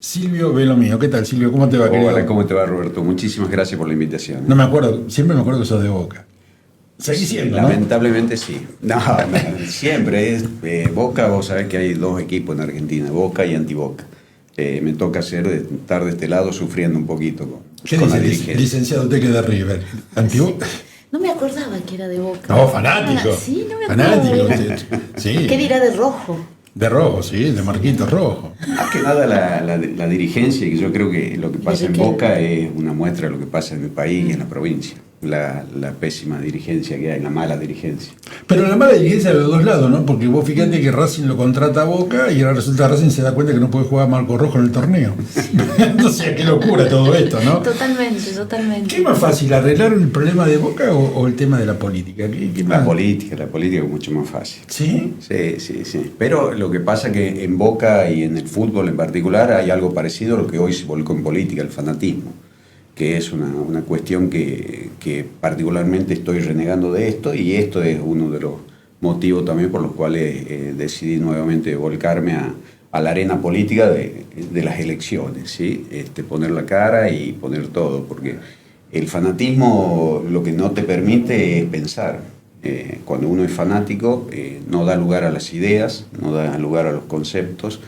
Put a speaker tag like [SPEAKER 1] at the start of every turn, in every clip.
[SPEAKER 1] Silvio Belomío, ¿qué tal, Silvio? ¿Cómo te va, querido?
[SPEAKER 2] Hola, ¿cómo te va, Roberto? Muchísimas gracias por la invitación.
[SPEAKER 1] No me acuerdo, siempre me acuerdo que sos de Boca. Seguís siendo, ¿no?
[SPEAKER 2] Lamentablemente sí. No, siempre es Boca. Vos sabés que hay dos equipos en Argentina, Boca y Antiboca. Me toca estar de este lado sufriendo un poquito
[SPEAKER 1] ¿Qué
[SPEAKER 2] con la
[SPEAKER 1] dice,
[SPEAKER 2] dirigencia.
[SPEAKER 1] licenciado Teque de River? ¿Antiboca?
[SPEAKER 3] No me acordaba que era de Boca.
[SPEAKER 1] No, fanático.
[SPEAKER 3] Sí, no me acordaba.
[SPEAKER 1] Fanático. Sí.
[SPEAKER 3] ¿Qué dirá de rojo?
[SPEAKER 1] De rojo, sí, de Marquito Rojo.
[SPEAKER 2] Más que nada la dirigencia, y yo creo que lo que pasa en
[SPEAKER 3] ¿De qué?
[SPEAKER 2] Boca es una muestra de lo que pasa en el país y en la provincia. La pésima dirigencia que hay, la mala dirigencia.
[SPEAKER 1] Pero la mala dirigencia de los dos lados, ¿no? Porque vos fíjate que Racing lo contrata a Boca y ahora resulta que Racing se da cuenta que no puede jugar Marco Rojo en el torneo. Entonces, qué locura todo esto, ¿no?
[SPEAKER 3] Totalmente, totalmente.
[SPEAKER 1] ¿Qué es más fácil, arreglar el problema de Boca o el tema de la política? ¿Qué más?
[SPEAKER 2] La política es mucho más fácil.
[SPEAKER 1] ¿Sí?
[SPEAKER 2] Sí. Pero lo que pasa que en Boca y en el fútbol en particular hay algo parecido a lo que hoy se volcó en política, el fanatismo, que es una cuestión que particularmente estoy renegando de esto, y esto es uno de los motivos también por los cuales decidí nuevamente volcarme a la arena política de las elecciones, ¿sí? Poner la cara y poner todo, porque el fanatismo lo que no te permite es pensar. Cuando uno es fanático, no da lugar a las ideas, no da lugar a los conceptos,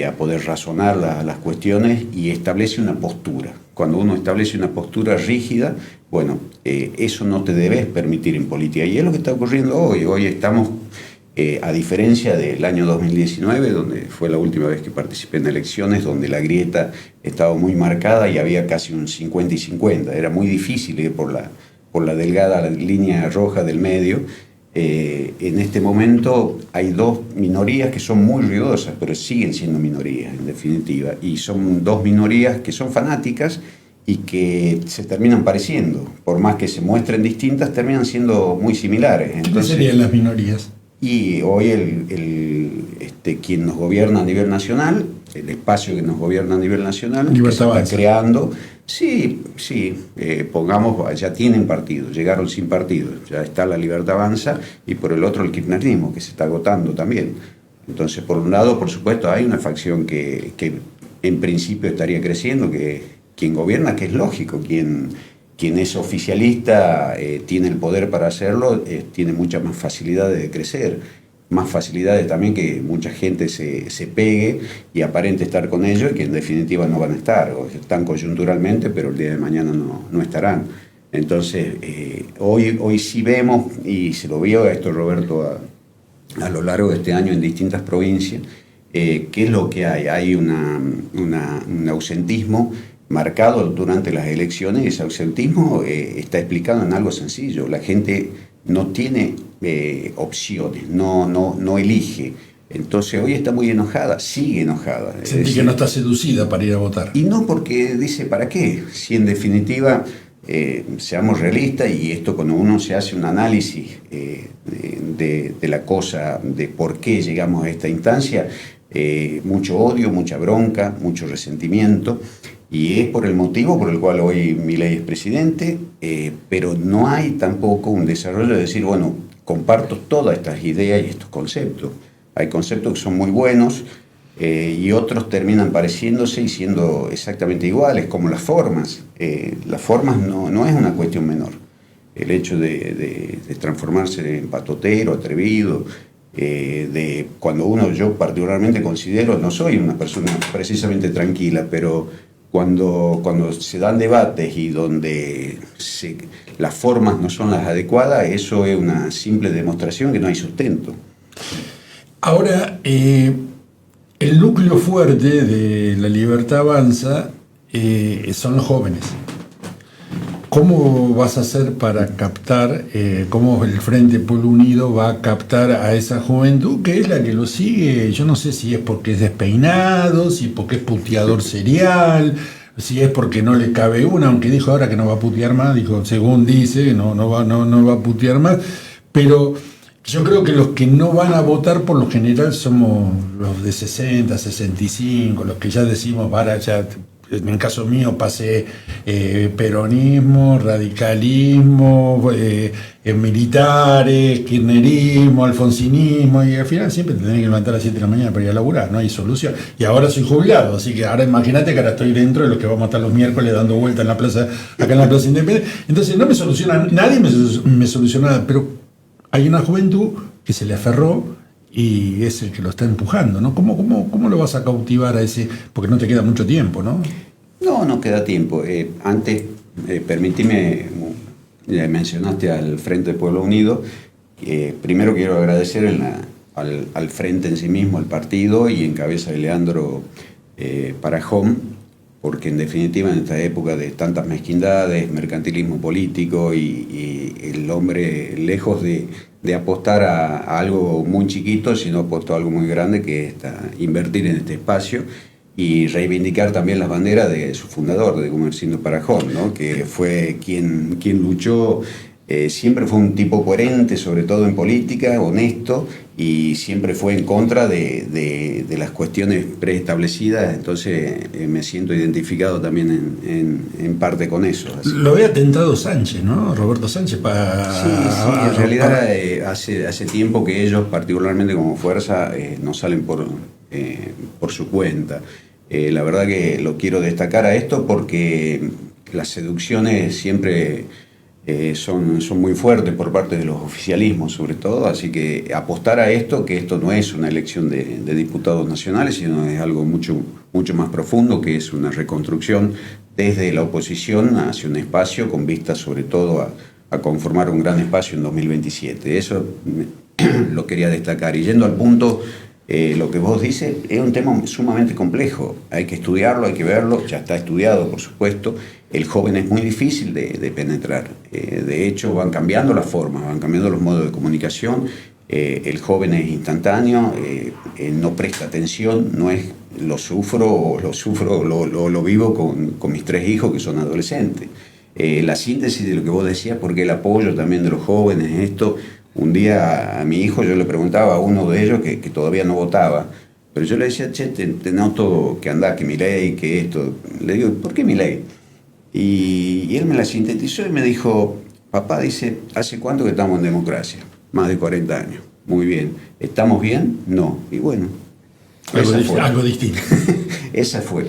[SPEAKER 2] a poder razonar las cuestiones, y establece una postura. Cuando uno establece una postura rígida, bueno, eso no te debes permitir en política. Y es lo que está ocurriendo hoy. Hoy estamos, a diferencia del año 2019, donde fue la última vez que participé en elecciones, donde la grieta estaba muy marcada y había casi un 50 y 50. Era muy difícil ir por la delgada línea roja del medio. En este momento hay dos minorías que son muy ruidosas, pero siguen siendo minorías en definitiva, y son dos minorías que son fanáticas y que se terminan pareciendo, por más que se muestren distintas, terminan siendo muy similares.
[SPEAKER 1] ¿Qué serían las minorías?
[SPEAKER 2] Y hoy quien nos gobierna a nivel nacional, el espacio que nos gobierna a nivel nacional, que se está creando, sí, pongamos, ya tienen partido, llegaron sin partido, ya está la Libertad Avanza, y por el otro el kirchnerismo, que se está agotando también. Entonces, por un lado, por supuesto, hay una facción que en principio estaría creciendo, que quien gobierna, que es lógico, quien es oficialista tiene el poder para hacerlo, tiene muchas más facilidades de crecer, más facilidades también que mucha gente se pegue y aparente estar con ellos, y que en definitiva no van a estar, o están coyunturalmente, pero el día de mañana no estarán. Entonces, hoy sí vemos, y se lo vio a esto Roberto a lo largo de este año en distintas provincias, ¿qué es lo que hay? Hay un ausentismo marcado durante las elecciones, y ese ausentismo está explicado en algo sencillo. La gente no tiene opciones, no elige. Entonces hoy está muy enojada, sigue enojada.
[SPEAKER 1] Sentí que no está seducida para ir a votar.
[SPEAKER 2] Y no, porque dice, ¿para qué? Si en definitiva, seamos realistas, y esto cuando uno se hace un análisis de la cosa, de por qué llegamos a esta instancia, mucho odio, mucha bronca, mucho resentimiento. Y es por el motivo por el cual hoy Milei es presidente, pero no hay tampoco un desarrollo de decir, bueno, comparto todas estas ideas y estos conceptos. Hay conceptos que son muy buenos, y otros terminan pareciéndose y siendo exactamente iguales, como las formas. Las formas no es una cuestión menor. El hecho de transformarse en patotero, atrevido, yo particularmente considero, no soy una persona precisamente tranquila, pero cuando se dan debates y donde las formas no son las adecuadas, eso es una simple demostración que no hay sustento.
[SPEAKER 1] Ahora, el núcleo fuerte de la Libertad Avanza son los jóvenes. ¿Cómo vas a hacer para captar, cómo el Frente Pueblo Unido va a captar a esa juventud que es la que lo sigue? Yo no sé si es porque es despeinado, si es porque es puteador serial, si es porque no le cabe una, aunque dijo ahora que no va a putear más, dijo, según dice, no va a putear más, pero yo creo que los que no van a votar por lo general somos los de 60, 65, los que ya decimos, ya en el caso mío pasé peronismo, radicalismo, militares, kirchnerismo, alfonsinismo, y al final siempre te tenés que levantar a las 7 de la mañana para ir a laburar, no hay solución. Y ahora soy jubilado, así que ahora imagínate que ahora estoy dentro de los que vamos a estar los miércoles dando vueltas en la plaza, acá en la Plaza Independencia. Entonces no me soluciona, nadie me soluciona nada, pero hay una juventud que se le aferró y es el que lo está empujando, ¿no? ¿Cómo lo vas a cautivar a ese? Porque no te queda mucho tiempo, ¿no?
[SPEAKER 2] No queda tiempo. Antes, permitime, mencionaste al Frente Pueblo Unido. Primero quiero agradecer al Frente en sí mismo, al partido, y en cabeza de Leandro Parajón, porque en definitiva en esta época de tantas mezquindades, mercantilismo político y el hombre lejos de apostar a algo muy chiquito, sino apostó a algo muy grande, que es invertir en este espacio y reivindicar también las banderas de su fundador, de Gumersindo Parajón, ¿no? Que fue quien luchó. Siempre fue un tipo coherente, sobre todo en política, honesto, y siempre fue en contra de las cuestiones preestablecidas. Entonces me siento identificado también en parte con eso. Así.
[SPEAKER 1] Lo había tentado Sánchez, ¿no? Roberto Sánchez para...
[SPEAKER 2] Sí, en realidad hace tiempo que ellos, particularmente como fuerza, no salen por su cuenta. La verdad que lo quiero destacar a esto porque las seducciones siempre... son muy fuertes por parte de los oficialismos, sobre todo, así que apostar a esto, que esto no es una elección de diputados nacionales, sino es algo mucho más profundo, que es una reconstrucción desde la oposición hacia un espacio con vista sobre todo a conformar un gran espacio en 2027. Eso lo quería destacar. Y yendo al punto, lo que vos dices es un tema sumamente complejo, hay que estudiarlo, hay que verlo, ya está estudiado, por supuesto. El joven es muy difícil de penetrar, de hecho van cambiando las formas, van cambiando los modos de comunicación, el joven es instantáneo, no presta atención, no es lo vivo con mis 3 hijos que son adolescentes. La síntesis de lo que vos decías, porque el apoyo también de los jóvenes, esto, un día a mi hijo yo le preguntaba a uno de ellos que todavía no votaba, pero yo le decía, che, te noto que andás, que Milei, que esto, le digo, ¿por qué Milei? Y él me la sintetizó y me dijo, papá, dice, ¿hace cuánto que estamos en democracia? Más de 40 años. Muy bien. ¿Estamos bien? No. Y bueno,
[SPEAKER 1] algo distinto.
[SPEAKER 2] Esa fue.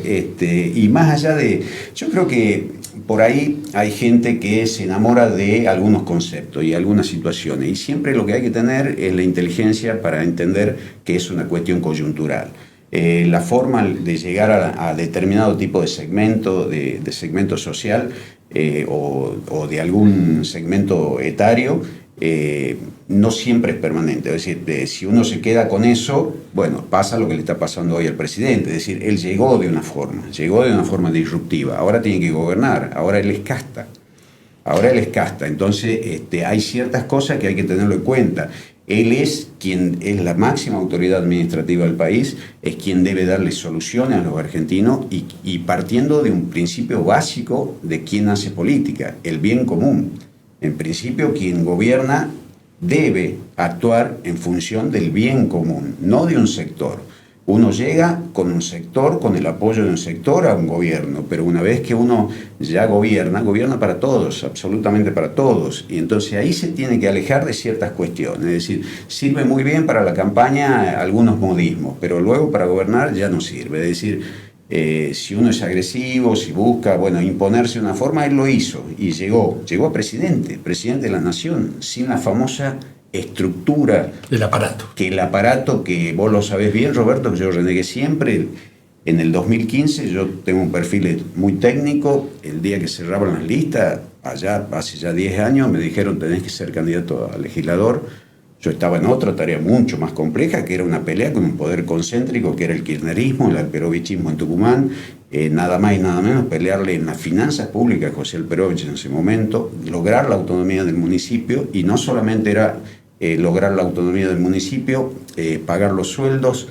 [SPEAKER 2] Y más allá de... Yo creo que por ahí hay gente que se enamora de algunos conceptos y algunas situaciones. Y siempre lo que hay que tener es la inteligencia para entender que es una cuestión coyuntural. La forma de llegar a determinado tipo de segmento, de segmento social o de algún segmento etario, no siempre es permanente. Es decir, si uno se queda con eso, bueno, pasa lo que le está pasando hoy al presidente. Es decir, él llegó de una forma disruptiva, ahora tiene que gobernar, ahora él es casta. Entonces hay ciertas cosas que hay que tenerlo en cuenta. Él es quien es la máxima autoridad administrativa del país, es quien debe darle soluciones a los argentinos y partiendo de un principio básico de quien hace política, el bien común. En principio, quien gobierna debe actuar en función del bien común, no de un sector. Uno llega con un sector, con el apoyo de un sector a un gobierno, pero una vez que uno ya gobierna para todos, absolutamente para todos. Y entonces ahí se tiene que alejar de ciertas cuestiones. Es decir, sirve muy bien para la campaña algunos modismos, pero luego para gobernar ya no sirve. Es decir, si uno es agresivo, si busca, imponerse una forma, él lo hizo y llegó a presidente de la nación, sin la famosa estructura
[SPEAKER 1] del aparato.
[SPEAKER 2] Que el aparato, que vos lo sabés bien, Roberto, que yo renegué siempre. En el 2015 yo tengo un perfil muy técnico. El día que cerraban las listas, allá hace ya 10 años, me dijeron tenés que ser candidato a legislador. Yo estaba en otra tarea mucho más compleja, que era una pelea con un poder concéntrico, que era el kirchnerismo, el alperovichismo en Tucumán, nada más y nada menos pelearle en las finanzas públicas a José Alperovich en ese momento, lograr la autonomía del municipio, y no solamente era lograr la autonomía del municipio, pagar los sueldos,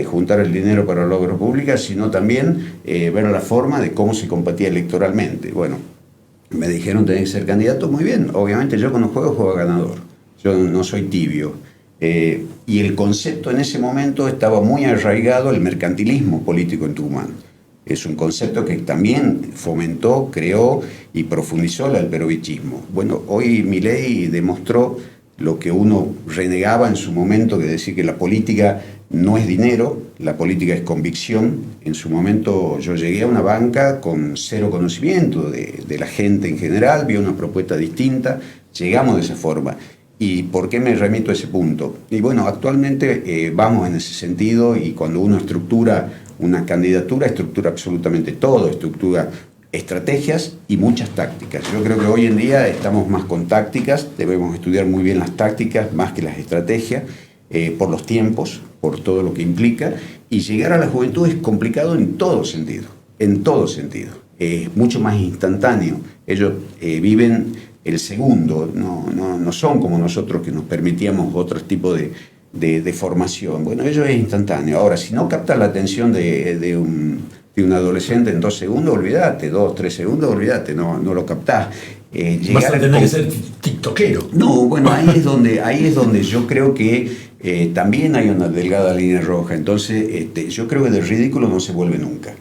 [SPEAKER 2] juntar el dinero para la obra pública, sino también ver la forma de cómo se combatía electoralmente. Bueno, me dijeron tenés que ser candidato, muy bien, obviamente yo cuando juego ganador. Yo no soy tibio. Y el concepto en ese momento estaba muy arraigado al mercantilismo político en Tucumán. Es un concepto que también fomentó, creó y profundizó el alperovichismo. Bueno, hoy Milei demostró lo que uno renegaba en su momento, de decir que la política no es dinero, la política es convicción. En su momento yo llegué a una banca con cero conocimiento de la gente en general, vi una propuesta distinta, llegamos de esa forma. ¿Y por qué me remito a ese punto? Y bueno, actualmente vamos en ese sentido, y cuando uno estructura una candidatura, estructura absolutamente todo, estructura estrategias y muchas tácticas. Yo creo que hoy en día estamos más con tácticas, debemos estudiar muy bien las tácticas más que las estrategias, por los tiempos, por todo lo que implica, y llegar a la juventud es complicado en todo sentido, es mucho más instantáneo. Ellos viven el segundo, no son como nosotros que nos permitíamos otro tipo de formación. Bueno, ellos es instantáneo. Ahora, si no captas la atención de un adolescente en 2 segundos, olvídate, 2, 3 segundos, olvídate, no lo captás.
[SPEAKER 1] Vas a tener que ser tiktokero.
[SPEAKER 2] No, bueno, ahí es donde yo creo que también hay una delgada línea roja. Entonces, yo creo que del ridículo no se vuelve nunca.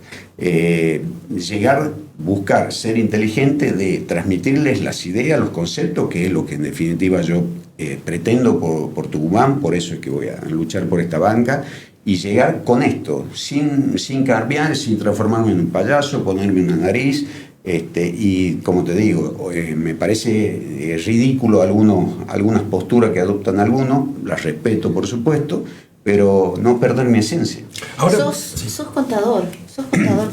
[SPEAKER 2] Buscar ser inteligente, de transmitirles las ideas, los conceptos, que es lo que en definitiva yo pretendo por Tucumán, por eso es que voy a luchar por esta banca, y llegar con esto, sin cambiar, sin transformarme en un payaso, ponerme una nariz, y como te digo, me parece ridículo algunas posturas que adoptan algunos, las respeto por supuesto, pero no perder mi esencia.
[SPEAKER 3] Ahora, sos contador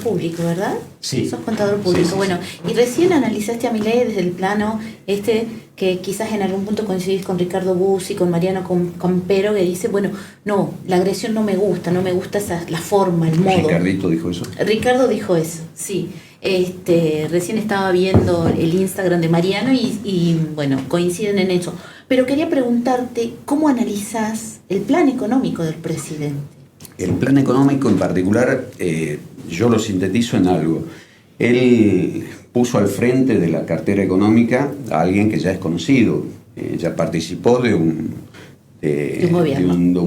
[SPEAKER 3] público, ¿verdad?
[SPEAKER 2] Sí.
[SPEAKER 3] Sos contador público, sí. Bueno, y recién analizaste a Milei desde el plano que quizás en algún punto coincidís con Ricardo Bussi, con Mariano Campero, que dice, bueno, no, la agresión no me gusta la forma, el modo.
[SPEAKER 2] ¿Ricardito dijo eso?
[SPEAKER 3] Ricardo dijo eso, sí. Recién estaba viendo el Instagram de Mariano y bueno, coinciden en eso. Pero quería preguntarte, ¿cómo analizás el plan económico del presidente?
[SPEAKER 2] El plan económico en particular, yo lo sintetizo en algo. Él puso al frente de la cartera económica a alguien que ya es conocido, ya participó de un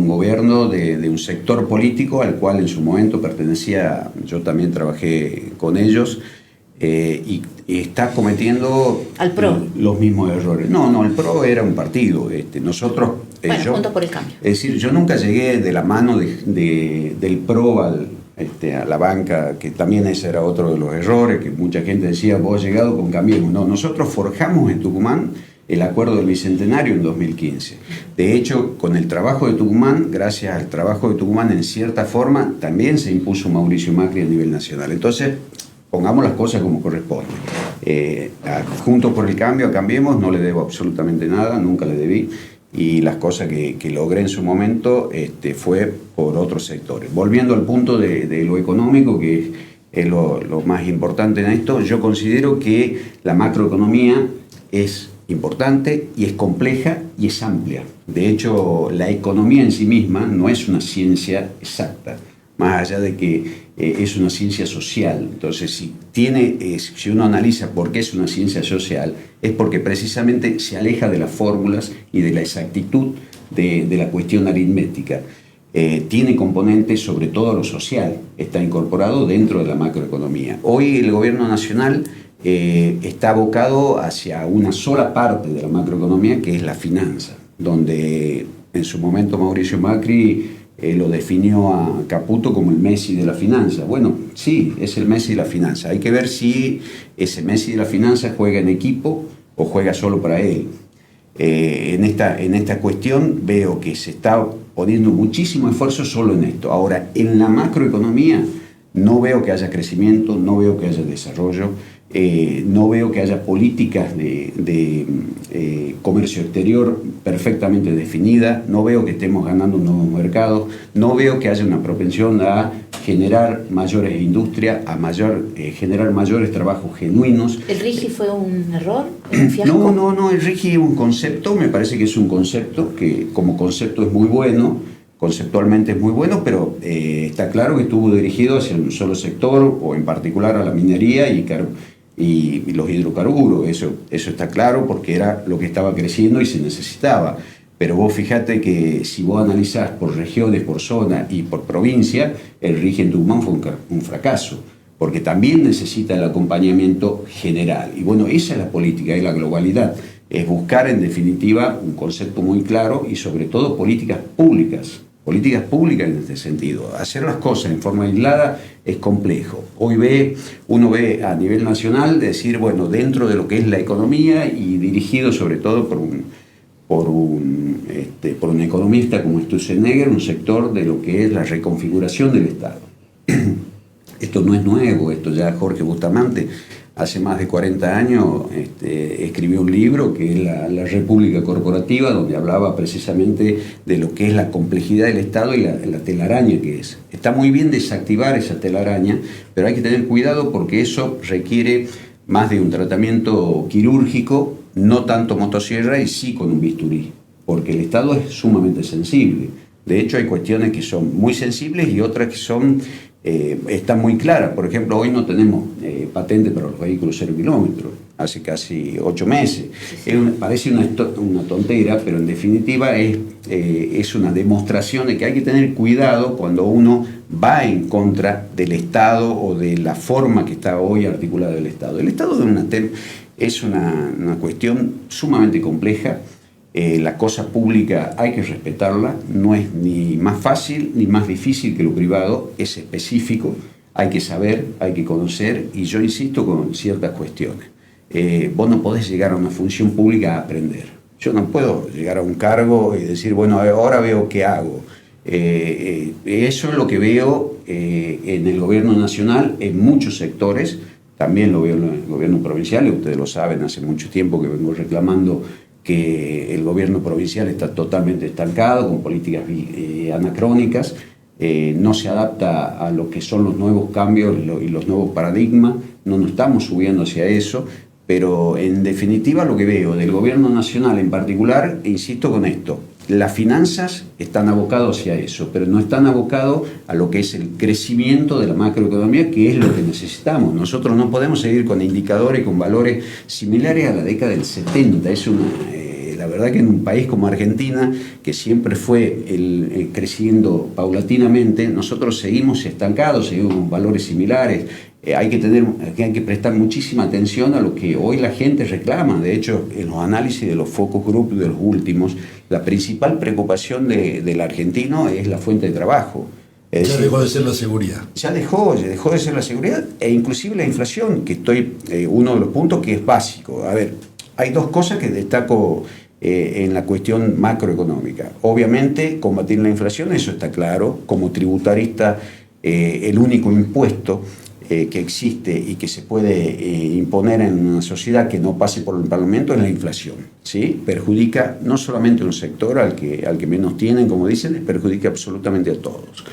[SPEAKER 2] gobierno, de un sector político al cual en su momento pertenecía, yo también trabajé con ellos, y está cometiendo
[SPEAKER 3] al PRO
[SPEAKER 2] los mismos errores. No, el PRO era un partido. Nosotros,
[SPEAKER 3] Juntos por el Cambio.
[SPEAKER 2] Es decir, yo nunca llegué de la mano del PRO a la banca, que también ese era otro de los errores, que mucha gente decía, vos has llegado con Cambiemos. No, nosotros forjamos en Tucumán el acuerdo del Bicentenario en 2015. De hecho, con el trabajo de Tucumán, gracias al trabajo de Tucumán, en cierta forma, también se impuso Mauricio Macri a nivel nacional. Entonces, pongamos las cosas como corresponde. Juntos por el Cambio, a Cambiemos, no le debo absolutamente nada, nunca le debí, y las cosas que logré en su momento fue por otros sectores. Volviendo al punto de lo económico, que es lo más importante en esto, yo considero que la macroeconomía es importante y es compleja y es amplia. De hecho, la economía en sí misma no es una ciencia exacta, más allá de que es una ciencia social. Entonces, si uno analiza por qué es una ciencia social, es porque precisamente se aleja de las fórmulas y de la exactitud de la cuestión aritmética. Tiene componentes, sobre todo lo social, está incorporado dentro de la macroeconomía. Hoy el gobierno nacional está abocado hacia una sola parte de la macroeconomía, que es la finanza, donde en su momento Mauricio Macri lo definió a Caputo como el Messi de la finanza. Bueno, sí, es el Messi de la finanza. Hay que ver si ese Messi de la finanza juega en equipo o juega solo para él. En esta cuestión veo que se está poniendo muchísimo esfuerzo solo en esto. Ahora, en la macroeconomía no veo que haya crecimiento, no veo que haya desarrollo, no veo que haya políticas de comercio exterior perfectamente definidas, no veo que estemos ganando nuevos mercados, no veo que haya una propensión a generar mayores industrias, generar mayores trabajos genuinos.
[SPEAKER 3] ¿El RIGI fue un error? ¿Un fiasco?
[SPEAKER 2] No, el RIGI es un concepto, me parece que es un concepto que como concepto es muy bueno, conceptualmente es muy bueno, pero está claro que estuvo dirigido hacia un solo sector, o en particular a la minería y los hidrocarburos. Eso está claro, porque era lo que estaba creciendo y se necesitaba. Pero vos fijate que si vos analizás por regiones, por zona y por provincia, el RIGI en Tucumán fue un fracaso, porque también necesita el acompañamiento general. Y bueno, esa es la política y la globalidad, es buscar en definitiva un concepto muy claro y sobre todo políticas públicas en este sentido. Hacer las cosas en forma aislada es complejo. Hoy uno ve a nivel nacional decir, bueno, dentro de lo que es la economía y dirigido sobre todo por un economista como Sturzenegger, un sector de lo que es la reconfiguración del Estado. Esto no es nuevo, esto ya Jorge Bustamante hace más de 40 años escribió un libro que es la República Corporativa, donde hablaba precisamente de lo que es la complejidad del Estado y la telaraña que es. Está muy bien desactivar esa telaraña, pero hay que tener cuidado porque eso requiere más de un tratamiento quirúrgico, no tanto motosierra y sí con un bisturí, porque el Estado es sumamente sensible. De hecho, hay cuestiones que son muy sensibles y otras que están muy claras. Por ejemplo, hoy no tenemos patente para los vehículos 0 kilómetros, hace casi 8 meses. Parece una tontera, pero en definitiva es una demostración de que hay que tener cuidado cuando uno va en contra del Estado o de la forma que está hoy articulado el Estado. El Estado es una cuestión sumamente compleja. La cosa pública hay que respetarla, no es ni más fácil ni más difícil que lo privado, es específico, hay que saber, hay que conocer, y yo insisto con ciertas cuestiones. Vos no podés llegar a una función pública a aprender. Yo no puedo llegar a un cargo y decir, bueno, ahora veo qué hago. Eso es lo que veo en el gobierno nacional, en muchos sectores, también lo veo en el gobierno provincial, y ustedes lo saben, hace mucho tiempo que vengo reclamando que el gobierno provincial está totalmente estancado, con políticas anacrónicas, no se adapta a lo que son los nuevos cambios y los nuevos paradigmas, no nos estamos subiendo hacia eso, pero en definitiva lo que veo del gobierno nacional en particular, insisto con esto, las finanzas están abocadas hacia eso, pero no están abocados a lo que es el crecimiento de la macroeconomía, que es lo que necesitamos. Nosotros no podemos seguir con indicadores, con valores similares a la década del 70. La verdad que en un país como Argentina, que siempre fue creciendo paulatinamente, nosotros seguimos estancados, seguimos con valores similares. Hay que prestar muchísima atención a lo que hoy la gente reclama. De hecho, en los análisis de los focus group de los últimos, la principal preocupación del argentino es la fuente de trabajo.
[SPEAKER 1] Ya dejó de ser la seguridad.
[SPEAKER 2] Ya dejó de ser la seguridad e inclusive la inflación, que uno de los puntos que es básico. A ver, hay dos cosas que destaco en la cuestión macroeconómica. Obviamente, combatir la inflación, eso está claro. Como tributarista, el único impuesto que existe y que se puede imponer en una sociedad que no pase por el Parlamento es la inflación, ¿sí? Perjudica no solamente a un sector al que menos tienen, como dicen, perjudica absolutamente a todos.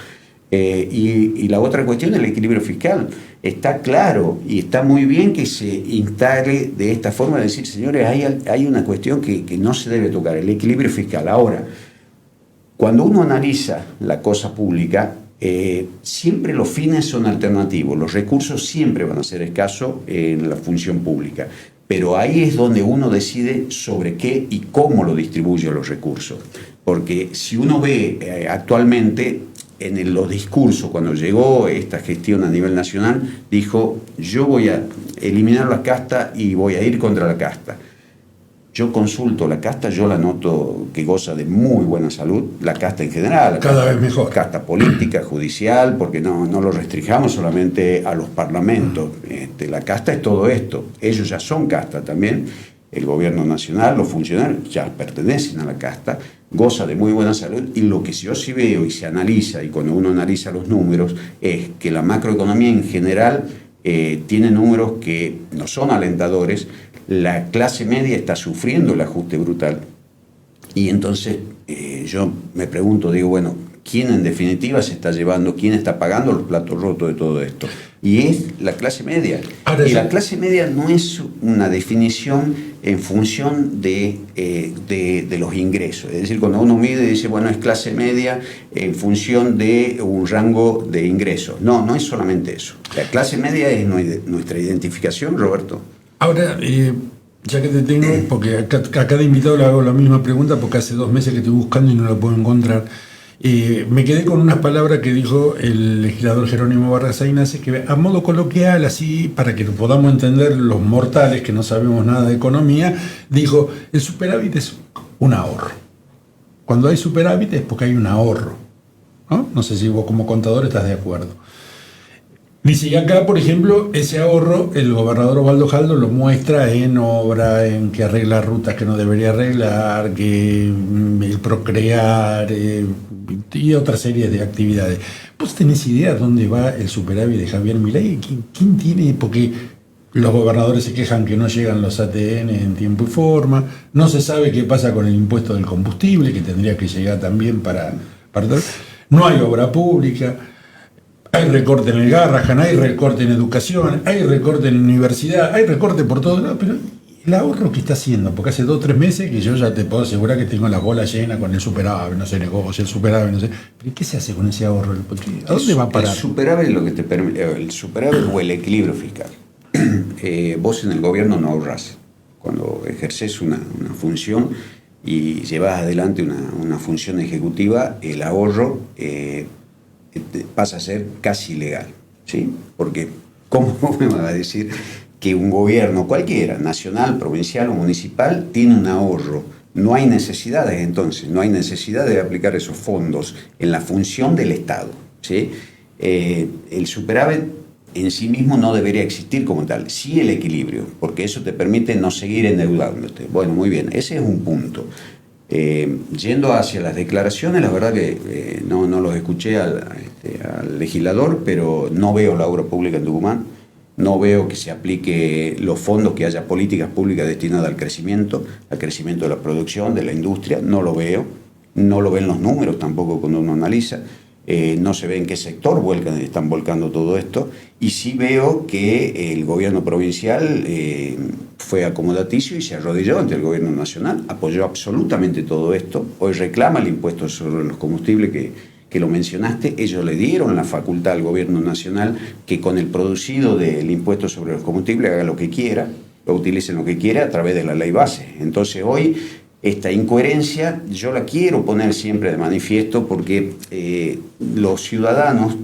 [SPEAKER 2] Y la otra cuestión es el equilibrio fiscal. Está claro y está muy bien que se instale de esta forma de decir, señores, hay una cuestión que no se debe tocar, el equilibrio fiscal. Ahora, cuando uno analiza la cosa pública, siempre los fines son alternativos, los recursos siempre van a ser escasos en la función pública, pero ahí es donde uno decide sobre qué y cómo lo distribuye los recursos, porque si uno ve actualmente en los discursos, cuando llegó esta gestión a nivel nacional, dijo, yo voy a eliminar la casta y voy a ir contra la casta. Yo consulto la casta, yo la noto que goza de muy buena salud, la casta en general.
[SPEAKER 1] Cada vez mejor.
[SPEAKER 2] Casta política, judicial, porque no lo restringamos solamente a los parlamentos. La casta es todo esto. Ellos ya son casta también. El gobierno nacional, los funcionarios ya pertenecen a la casta, goza de muy buena salud. Y lo que yo sí veo y se analiza, y cuando uno analiza los números, es que la macroeconomía en general tiene números que no son alentadores. La clase media está sufriendo el ajuste brutal y entonces yo me pregunto, digo, bueno, ¿quién en definitiva se está llevando, quién está pagando los platos rotos de todo esto? Y es la clase media. Y la clase media no es una definición en función de los ingresos. Es decir, cuando uno mide y dice, bueno, es clase media en función de un rango de ingresos. No es solamente eso. La clase media es nuestra identificación, Roberto.
[SPEAKER 1] Ahora, ya que te tengo, porque a cada invitado le hago la misma pregunta, porque hace 2 meses que estoy buscando y no la puedo encontrar. Me quedé con unas palabras que dijo el legislador Jerónimo Vargas Aynace, que a modo coloquial, así para que lo podamos entender los mortales que no sabemos nada de economía, dijo: el superávit es un ahorro. Cuando hay superávit es porque hay un ahorro, ¿no? No sé si vos como contador estás de acuerdo. Dice, y acá, por ejemplo, ese ahorro, el gobernador Osvaldo Jaldo lo muestra en obra, en que arregla rutas que no debería arreglar, que el procrear y otra serie de actividades. ¿Vos tenés idea dónde va el superávit de Javier Milei? ¿Quién tiene? Porque los gobernadores se quejan que no llegan los ATN en tiempo y forma, no se sabe qué pasa con el impuesto del combustible, que tendría que llegar también para no hay obra pública. Hay recorte en el Garrahan, hay recorte en educación, hay recorte en universidad, hay recorte por todos lados, pero el ahorro que está haciendo, porque hace 2 o 3 meses que yo ya te puedo asegurar que tengo las bolas llenas con el superávit, no se negocia el superávit, no sé. Pero ¿qué se hace con ese ahorro? ¿A dónde va a parar?
[SPEAKER 2] El superávit es lo que te permite, el superávit o el equilibrio fiscal. Vos en el gobierno no ahorrás. Cuando ejerces una función y llevas adelante una función ejecutiva, el ahorro pasa a ser casi ilegal, ¿sí? Porque ¿cómo me va a decir que un gobierno cualquiera, nacional, provincial o municipal, tiene un ahorro? No hay necesidades entonces, no hay necesidad de aplicar esos fondos en la función del Estado, ¿sí? El superávit en sí mismo no debería existir como tal, sí el equilibrio, porque eso te permite no seguir endeudándote. Bueno, muy bien, ese es un punto. Yendo hacia las declaraciones, la verdad que no los escuché al legislador, pero no veo la obra pública en Tucumán, no veo que se aplique los fondos, que haya políticas públicas destinadas al crecimiento de la producción, de la industria, no lo veo, no lo ven los números tampoco cuando uno analiza. No se ve en qué sector están volcando todo esto, y sí veo que el gobierno provincial fue acomodaticio y se arrodilló ante el gobierno nacional, apoyó absolutamente todo esto. Hoy reclama el impuesto sobre los combustibles que lo mencionaste. Ellos le dieron la facultad al gobierno nacional que con el producido del impuesto sobre los combustibles haga lo que quiera, lo utilice lo que quiera a través de la ley base. Entonces hoy esta incoherencia yo la quiero poner siempre de manifiesto, porque los ciudadanos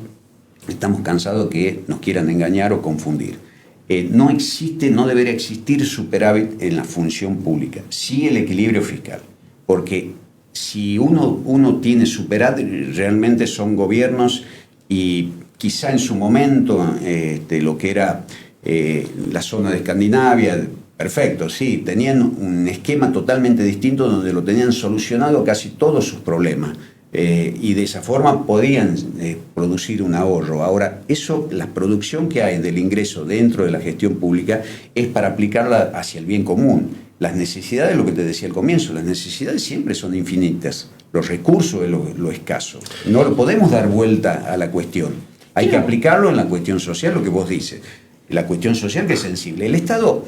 [SPEAKER 2] estamos cansados que nos quieran engañar o confundir. No existe, no debería existir superávit en la función pública, sí el equilibrio fiscal, porque si uno tiene superávit, realmente son gobiernos, y quizá en su momento lo que era la zona de Escandinavia, perfecto, sí, tenían un esquema totalmente distinto donde lo tenían solucionado casi todos sus problemas, y de esa forma podían producir un ahorro. Ahora, la producción que hay del ingreso dentro de la gestión pública es para aplicarla hacia el bien común. Las necesidades, lo que te decía al comienzo, las necesidades siempre son infinitas, los recursos es lo escaso. No lo podemos dar vuelta a la cuestión, hay que aplicarlo en la cuestión social, lo que vos dices, la cuestión social que es sensible. El Estado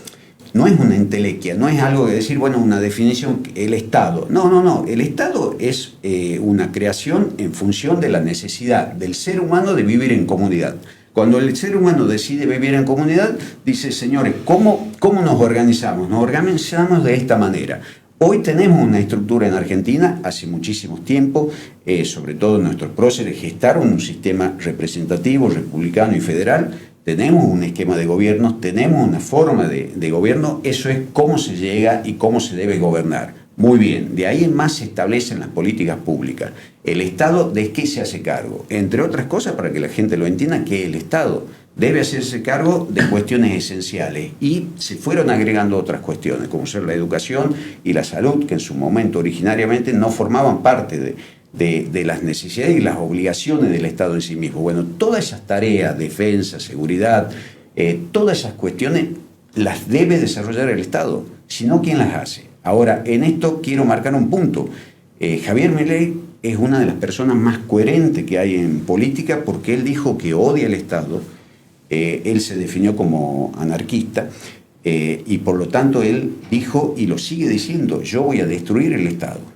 [SPEAKER 2] no es una entelequia, no es algo de decir, bueno, una definición, el Estado. No. El Estado es una creación en función de la necesidad del ser humano de vivir en comunidad. Cuando el ser humano decide vivir en comunidad, dice, señores, ¿cómo nos organizamos? Nos organizamos de esta manera. Hoy tenemos una estructura en Argentina, hace muchísimo tiempo, sobre todo nuestros próceres gestaron un sistema representativo, republicano y federal. Tenemos un esquema de gobierno, tenemos una forma de gobierno, eso es cómo se llega y cómo se debe gobernar. Muy bien, de ahí en más se establecen las políticas públicas. ¿El Estado de qué se hace cargo? Entre otras cosas, para que la gente lo entienda, que el Estado debe hacerse cargo de cuestiones esenciales, y se fueron agregando otras cuestiones, como ser la educación y la salud, que en su momento originariamente no formaban parte de las necesidades y las obligaciones del Estado en sí mismo. Bueno, todas esas tareas, defensa, seguridad, todas esas cuestiones las debe desarrollar el Estado, si no, ¿quién las hace? Ahora, en esto quiero marcar un punto. Javier Milei es una de las personas más coherentes que hay en política, porque él dijo que odia el Estado, él se definió como anarquista, y por lo tanto él dijo, y lo sigue diciendo, yo voy a destruir el Estado.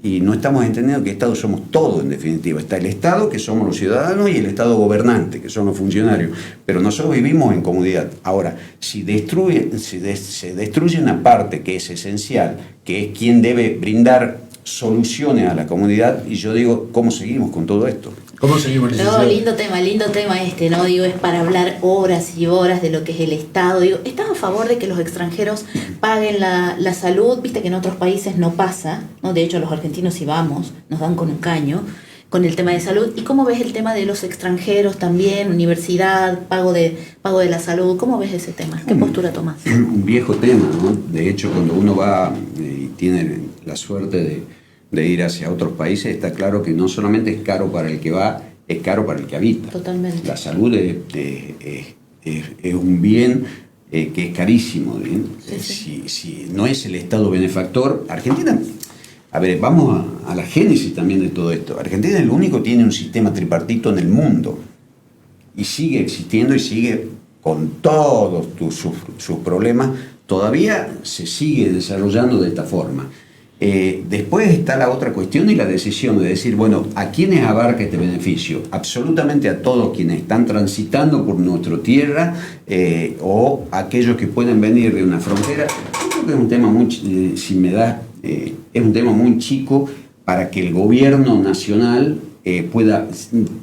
[SPEAKER 2] Y no estamos entendiendo que Estado somos todos, en definitiva. Está el Estado, que somos los ciudadanos, y el Estado gobernante, que son los funcionarios. Pero nosotros vivimos en comunidad. Ahora, si se destruye una parte que es esencial, que es quien debe brindar soluciones a la comunidad, y yo digo, ¿cómo seguimos con todo esto?
[SPEAKER 1] ¿Cómo seguimos, licenciado?
[SPEAKER 3] No, lindo tema este, ¿no? Digo, es para hablar horas y horas de lo que es el Estado. Digo, ¿estás a favor de que los extranjeros paguen la salud? Viste que en otros países no pasa, ¿no? De hecho, los argentinos si vamos, nos dan con un caño con el tema de salud. ¿Y cómo ves el tema de los extranjeros también? Universidad, pago de la salud. ¿Cómo ves ese tema? ¿Qué postura tomas?
[SPEAKER 2] Un viejo tema, ¿no? De hecho, cuando uno va y tiene la suerte de ir hacia otros países, está claro que no solamente es caro para el que va, es caro para el que habita.
[SPEAKER 3] Totalmente.
[SPEAKER 2] La salud es un bien que es carísimo.
[SPEAKER 3] Sí.
[SPEAKER 2] Si no es el Estado benefactor, Argentina... A ver, vamos a la génesis también de todo esto. Argentina es el único que tiene un sistema tripartito en el mundo. Y sigue existiendo y sigue con todos sus problemas. Todavía se sigue desarrollando de esta forma. Después está la otra cuestión y la decisión de decir, bueno, ¿a quiénes abarca este beneficio? Absolutamente a todos quienes están transitando por nuestra tierra o aquellos que pueden venir de una frontera. Yo creo que es un tema muy, es un tema muy chico para que el gobierno nacional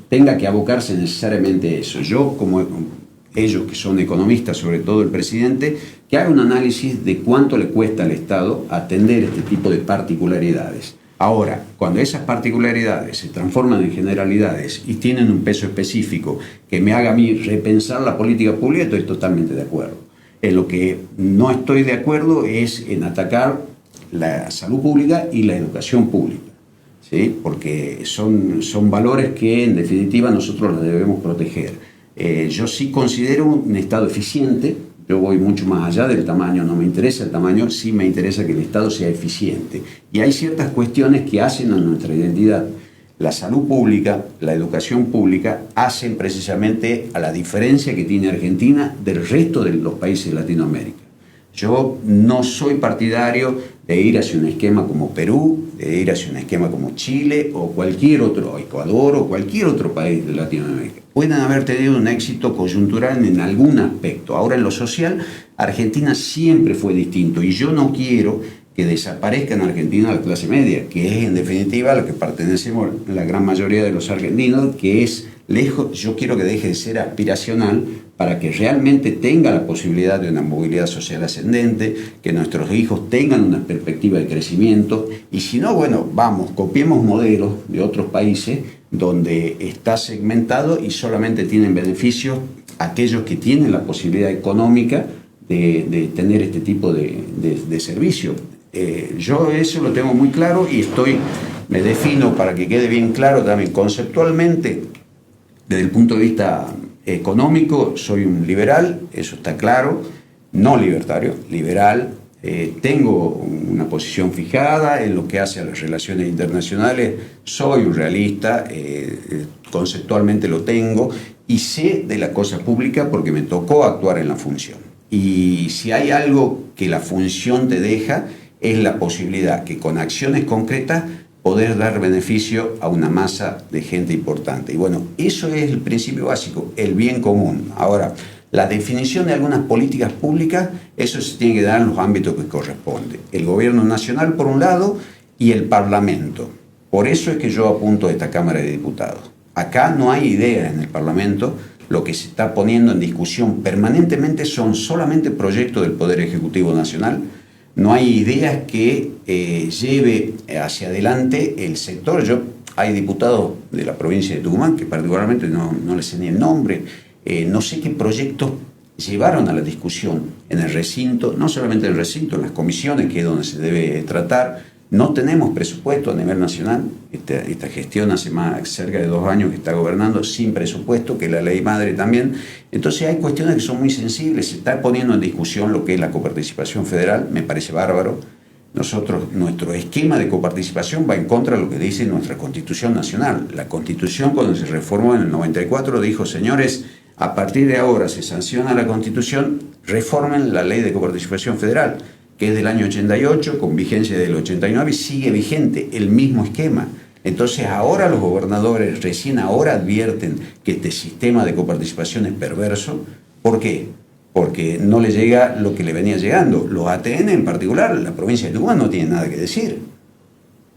[SPEAKER 2] tenga que abocarse necesariamente a eso. Yo, como ellos que son economistas, sobre todo el presidente, que haga un análisis de cuánto le cuesta al Estado atender este tipo de particularidades. Ahora, cuando esas particularidades se transforman en generalidades y tienen un peso específico que me haga a mí repensar la política pública, estoy totalmente de acuerdo. En lo que no estoy de acuerdo es en atacar la salud pública y la educación pública, ¿sí? Porque son valores que en definitiva nosotros los debemos proteger. Yo sí considero un Estado eficiente. Yo voy mucho más allá del tamaño, no me interesa el tamaño, sí me interesa que el Estado sea eficiente. Y hay ciertas cuestiones que hacen a nuestra identidad. La salud pública, la educación pública, hacen precisamente a la diferencia que tiene Argentina del resto de los países de Latinoamérica. Yo no soy partidario de ir hacia un esquema como Perú, de ir hacia un esquema como Chile o cualquier otro, Ecuador o cualquier otro país de Latinoamérica. Pueden haber tenido un éxito coyuntural en algún aspecto. Ahora en lo social, Argentina siempre fue distinto y yo no quiero que desaparezca en Argentina la clase media, que es en definitiva a la que pertenecemos la gran mayoría de los argentinos, que es lejos. Yo quiero que deje de ser aspiracional para que realmente tenga la posibilidad de una movilidad social ascendente, que nuestros hijos tengan una perspectiva de crecimiento, y si no, bueno, copiemos modelos de otros países donde está segmentado y solamente tienen beneficios aquellos que tienen la posibilidad económica de tener este tipo de servicio. Yo eso lo tengo muy claro y me defino para que quede bien claro también conceptualmente. Desde el punto de vista económico, soy un liberal, eso está claro, no libertario, liberal. Tengo una posición fijada en lo que hace a las relaciones internacionales, soy un realista, conceptualmente lo tengo y sé de la cosa pública porque me tocó actuar en la función. Y si hay algo que la función te deja, es la posibilidad que con acciones concretas poder dar beneficio a una masa de gente importante. Y bueno, eso es el principio básico, el bien común. Ahora, la definición de algunas políticas públicas, eso se tiene que dar en los ámbitos que corresponde. El gobierno nacional, por un lado, y el Parlamento. Por eso es que yo apunto a esta Cámara de Diputados. Acá no hay ideas en el Parlamento. Lo que se está poniendo en discusión permanentemente son solamente proyectos del Poder Ejecutivo Nacional. No hay ideas que lleve hacia adelante el sector. Hay diputados de la provincia de Tucumán que particularmente no les sé ni el nombre. No sé qué proyectos llevaron a la discusión en el recinto, no solamente en el recinto, en las comisiones, que es donde se debe tratar. No tenemos presupuesto a nivel nacional. Esta gestión hace cerca de 2 años que está gobernando sin presupuesto, que la ley madre también. Entonces hay cuestiones que son muy sensibles. Se está poniendo en discusión lo que es la coparticipación federal, me parece bárbaro. Nuestro esquema de coparticipación va en contra de lo que dice nuestra Constitución Nacional. La Constitución, cuando se reformó en el 94, dijo, señores, a partir de ahora se sanciona la Constitución, reformen la ley de coparticipación federal, que es del año 88, con vigencia del 89, y sigue vigente el mismo esquema. Entonces ahora los gobernadores recién ahora advierten que este sistema de coparticipación es perverso. ¿Por qué? Porque no le llega lo que le venía llegando. Los ATN en particular, la provincia de Tucumán no tiene nada que decir.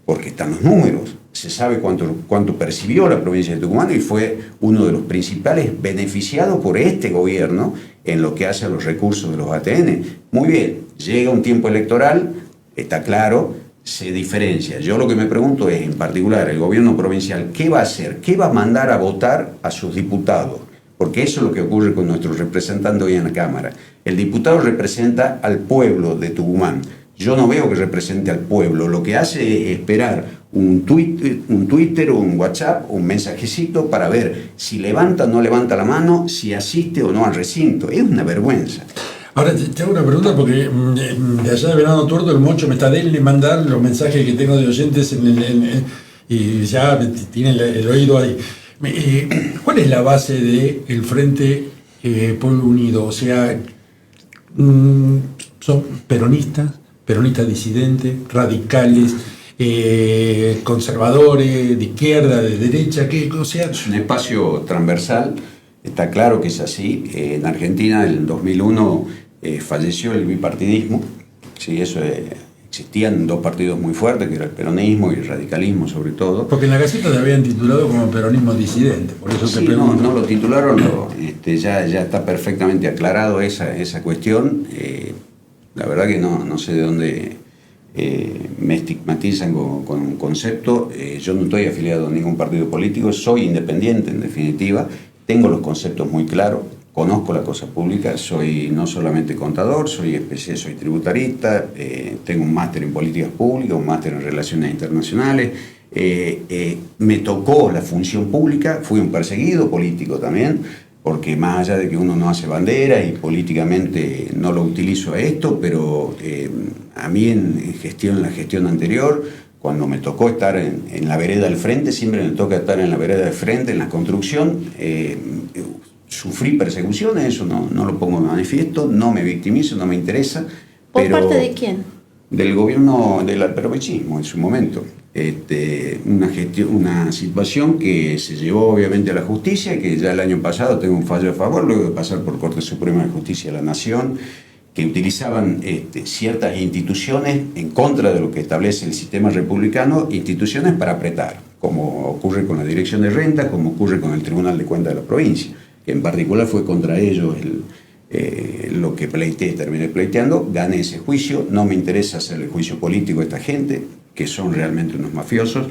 [SPEAKER 2] porque están los números, se sabe cuánto percibió la provincia de Tucumán y fue uno de los principales beneficiados por este gobierno en lo que hace a los recursos de los ATN. Muy bien, llega un tiempo electoral, está claro, se diferencia. Yo lo que me pregunto es, en particular, el gobierno provincial, ¿qué va a hacer? ¿Qué va a mandar a votar a sus diputados? Porque eso es lo que ocurre con nuestro representante hoy en la Cámara. El diputado representa al pueblo de Tucumán. Yo no veo que represente al pueblo. Lo que hace es esperar un Twitter o un WhatsApp o un mensajecito para ver si levanta o no levanta la mano, si asiste o no al recinto. Es una vergüenza.
[SPEAKER 1] Ahora te hago una pregunta porque de allá de Venado Tuerto el Mocho me está de mandar los mensajes que tengo de oyentes y ya tiene el oído ahí. ¿Cuál es la base del Frente Pueblo Unido? O sea, ¿son peronistas disidentes, radicales, conservadores, de izquierda, de derecha? ¿Qué? O sea,
[SPEAKER 2] es un espacio transversal, está claro que es así. En Argentina, en el 2001, falleció el bipartidismo. Sí, eso existían dos partidos muy fuertes, que era el peronismo y el radicalismo sobre todo.
[SPEAKER 1] Porque en la Gaceta te habían titulado como peronismo disidente, por eso
[SPEAKER 2] sí,
[SPEAKER 1] te pregunto.
[SPEAKER 2] No lo titularon, ya está perfectamente aclarado esa cuestión. La verdad que no sé de dónde me estigmatizan con un concepto. Yo no estoy afiliado a ningún partido político, soy independiente en definitiva, tengo los conceptos muy claros, conozco la cosa pública, soy no solamente contador, soy tributarista, tengo un máster en políticas públicas, un máster en relaciones internacionales, me tocó la función pública, fui un perseguido político también, porque más allá de que uno no hace bandera y políticamente no lo utilizo a esto, pero a mí en la gestión anterior, cuando me tocó estar en la vereda del frente, siempre me toca estar en la vereda del frente, en la construcción, sufrí persecuciones, eso no lo pongo en manifiesto, no me victimizo, no me interesa.
[SPEAKER 3] ¿Por parte de quién?
[SPEAKER 2] Del gobierno del alperovechismo en su momento. Una situación que se llevó obviamente a la justicia, que ya el año pasado tengo un fallo a favor, luego de pasar por Corte Suprema de Justicia de la Nación, que utilizaban ciertas instituciones en contra de lo que establece el sistema republicano, instituciones para apretar, como ocurre con la Dirección de Renta, como ocurre con el Tribunal de Cuentas de la provincia, que en particular fue contra ellos lo que terminé pleiteando, gané ese juicio, no me interesa hacer el juicio político a esta gente, que son realmente unos mafiosos,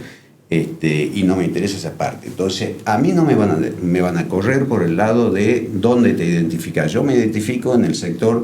[SPEAKER 2] y no me interesa esa parte. Entonces, a mí no me van a correr por el lado de dónde te identificas. Yo me identifico en el sector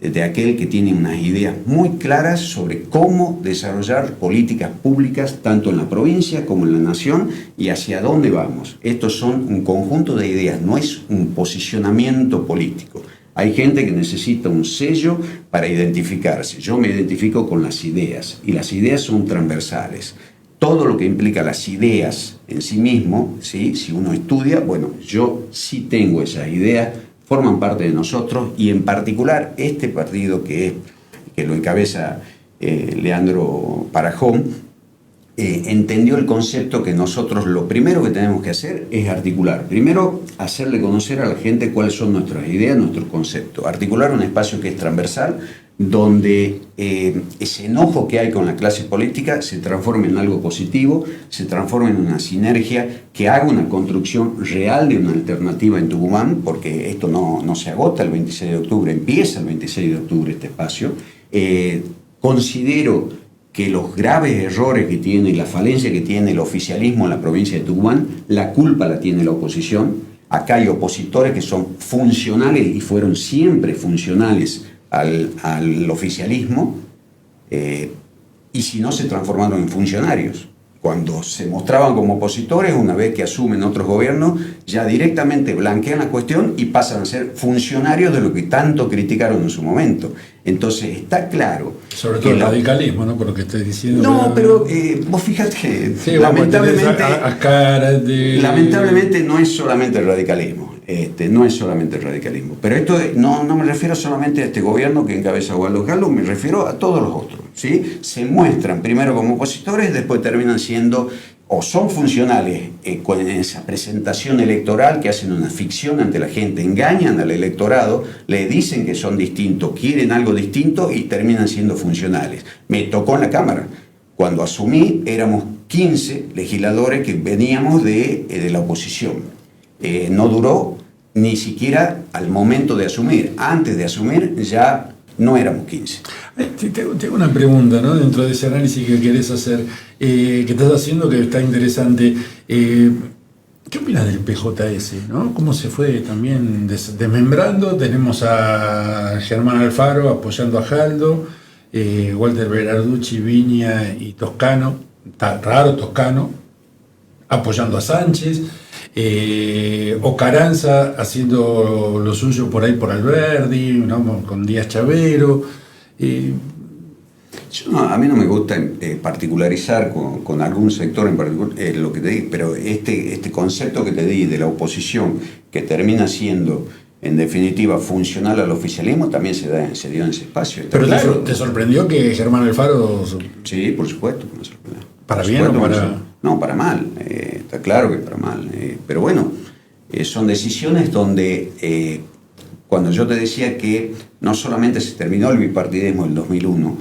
[SPEAKER 2] de aquel que tiene unas ideas muy claras sobre cómo desarrollar políticas públicas tanto en la provincia como en la nación y hacia dónde vamos. Estos son un conjunto de ideas, no es un posicionamiento político. Hay gente que necesita un sello para identificarse. Yo me identifico con las ideas y las ideas son transversales. Todo lo que implica las ideas en sí mismo, ¿sí? Si uno estudia, bueno, yo sí tengo esas ideas, forman parte de nosotros y en particular este partido que lo encabeza Leandro Parajón, entendió el concepto que nosotros lo primero que tenemos que hacer es articular. Primero, hacerle conocer a la gente cuáles son nuestras ideas, nuestros conceptos. Articular un espacio que es transversal, donde ese enojo que hay con la clase política se transforme en algo positivo, se transforme en una sinergia que haga una construcción real de una alternativa en Tucumán, porque esto no se agota el 26 de octubre, empieza el 26 de octubre este espacio. Considero que los graves errores que tiene, la falencia que tiene el oficialismo en la provincia de Tucumán, la culpa la tiene la oposición. Acá hay opositores que son funcionales y fueron siempre funcionales al oficialismo, y si no se transformaron en funcionarios. Cuando se mostraban como opositores, una vez que asumen otros gobiernos, ya directamente blanquean la cuestión y pasan a ser funcionarios de lo que tanto criticaron en su momento. Entonces está claro.
[SPEAKER 1] Sobre todo el radicalismo, ¿no? Por lo que estoy diciendo.
[SPEAKER 2] No, pero vos fíjate que
[SPEAKER 1] sí,
[SPEAKER 2] lamentablemente no es solamente el radicalismo. No es solamente el radicalismo. Pero esto no me refiero solamente a este gobierno que encabeza Waldo Calvo, me refiero a todos los otros, ¿sí? Se muestran primero como opositores, después terminan siendo o son funcionales con esa presentación electoral que hacen una ficción ante la gente, engañan al electorado, le dicen que son distintos, quieren algo distinto y terminan siendo funcionales. Me tocó en la Cámara. Cuando asumí éramos 15 legisladores que veníamos de la oposición. No duró ni siquiera al momento de asumir. Antes de asumir ya no éramos 15.
[SPEAKER 1] Tengo una pregunta, ¿no? Dentro de ese análisis que querés hacer, que estás haciendo, que está interesante. ¿Qué opinas del PJS, ¿no? ¿Cómo se fue también desmembrando? Tenemos a Germán Alfaro apoyando a Jaldo, Walter Berarducci, Viña y Toscano, está raro Toscano, apoyando a Sánchez, o Carranza haciendo lo suyo por ahí por Alberdi, ¿no? Con Díaz Chavero.
[SPEAKER 2] A mí no me gusta particularizar con algún sector en particular lo que te di, pero este concepto que te di de la oposición, que termina siendo en definitiva funcional al oficialismo, también se dio en ese espacio.
[SPEAKER 1] ¿Pero
[SPEAKER 2] claro.
[SPEAKER 1] te sorprendió que Germán Alfaro...
[SPEAKER 2] Sí, por supuesto que me sorprendió.
[SPEAKER 1] ¿Para bien o para...?
[SPEAKER 2] No, para mal. Está claro que para mal. Pero bueno, son decisiones donde, cuando yo te decía que no solamente se terminó el bipartidismo en el 2001,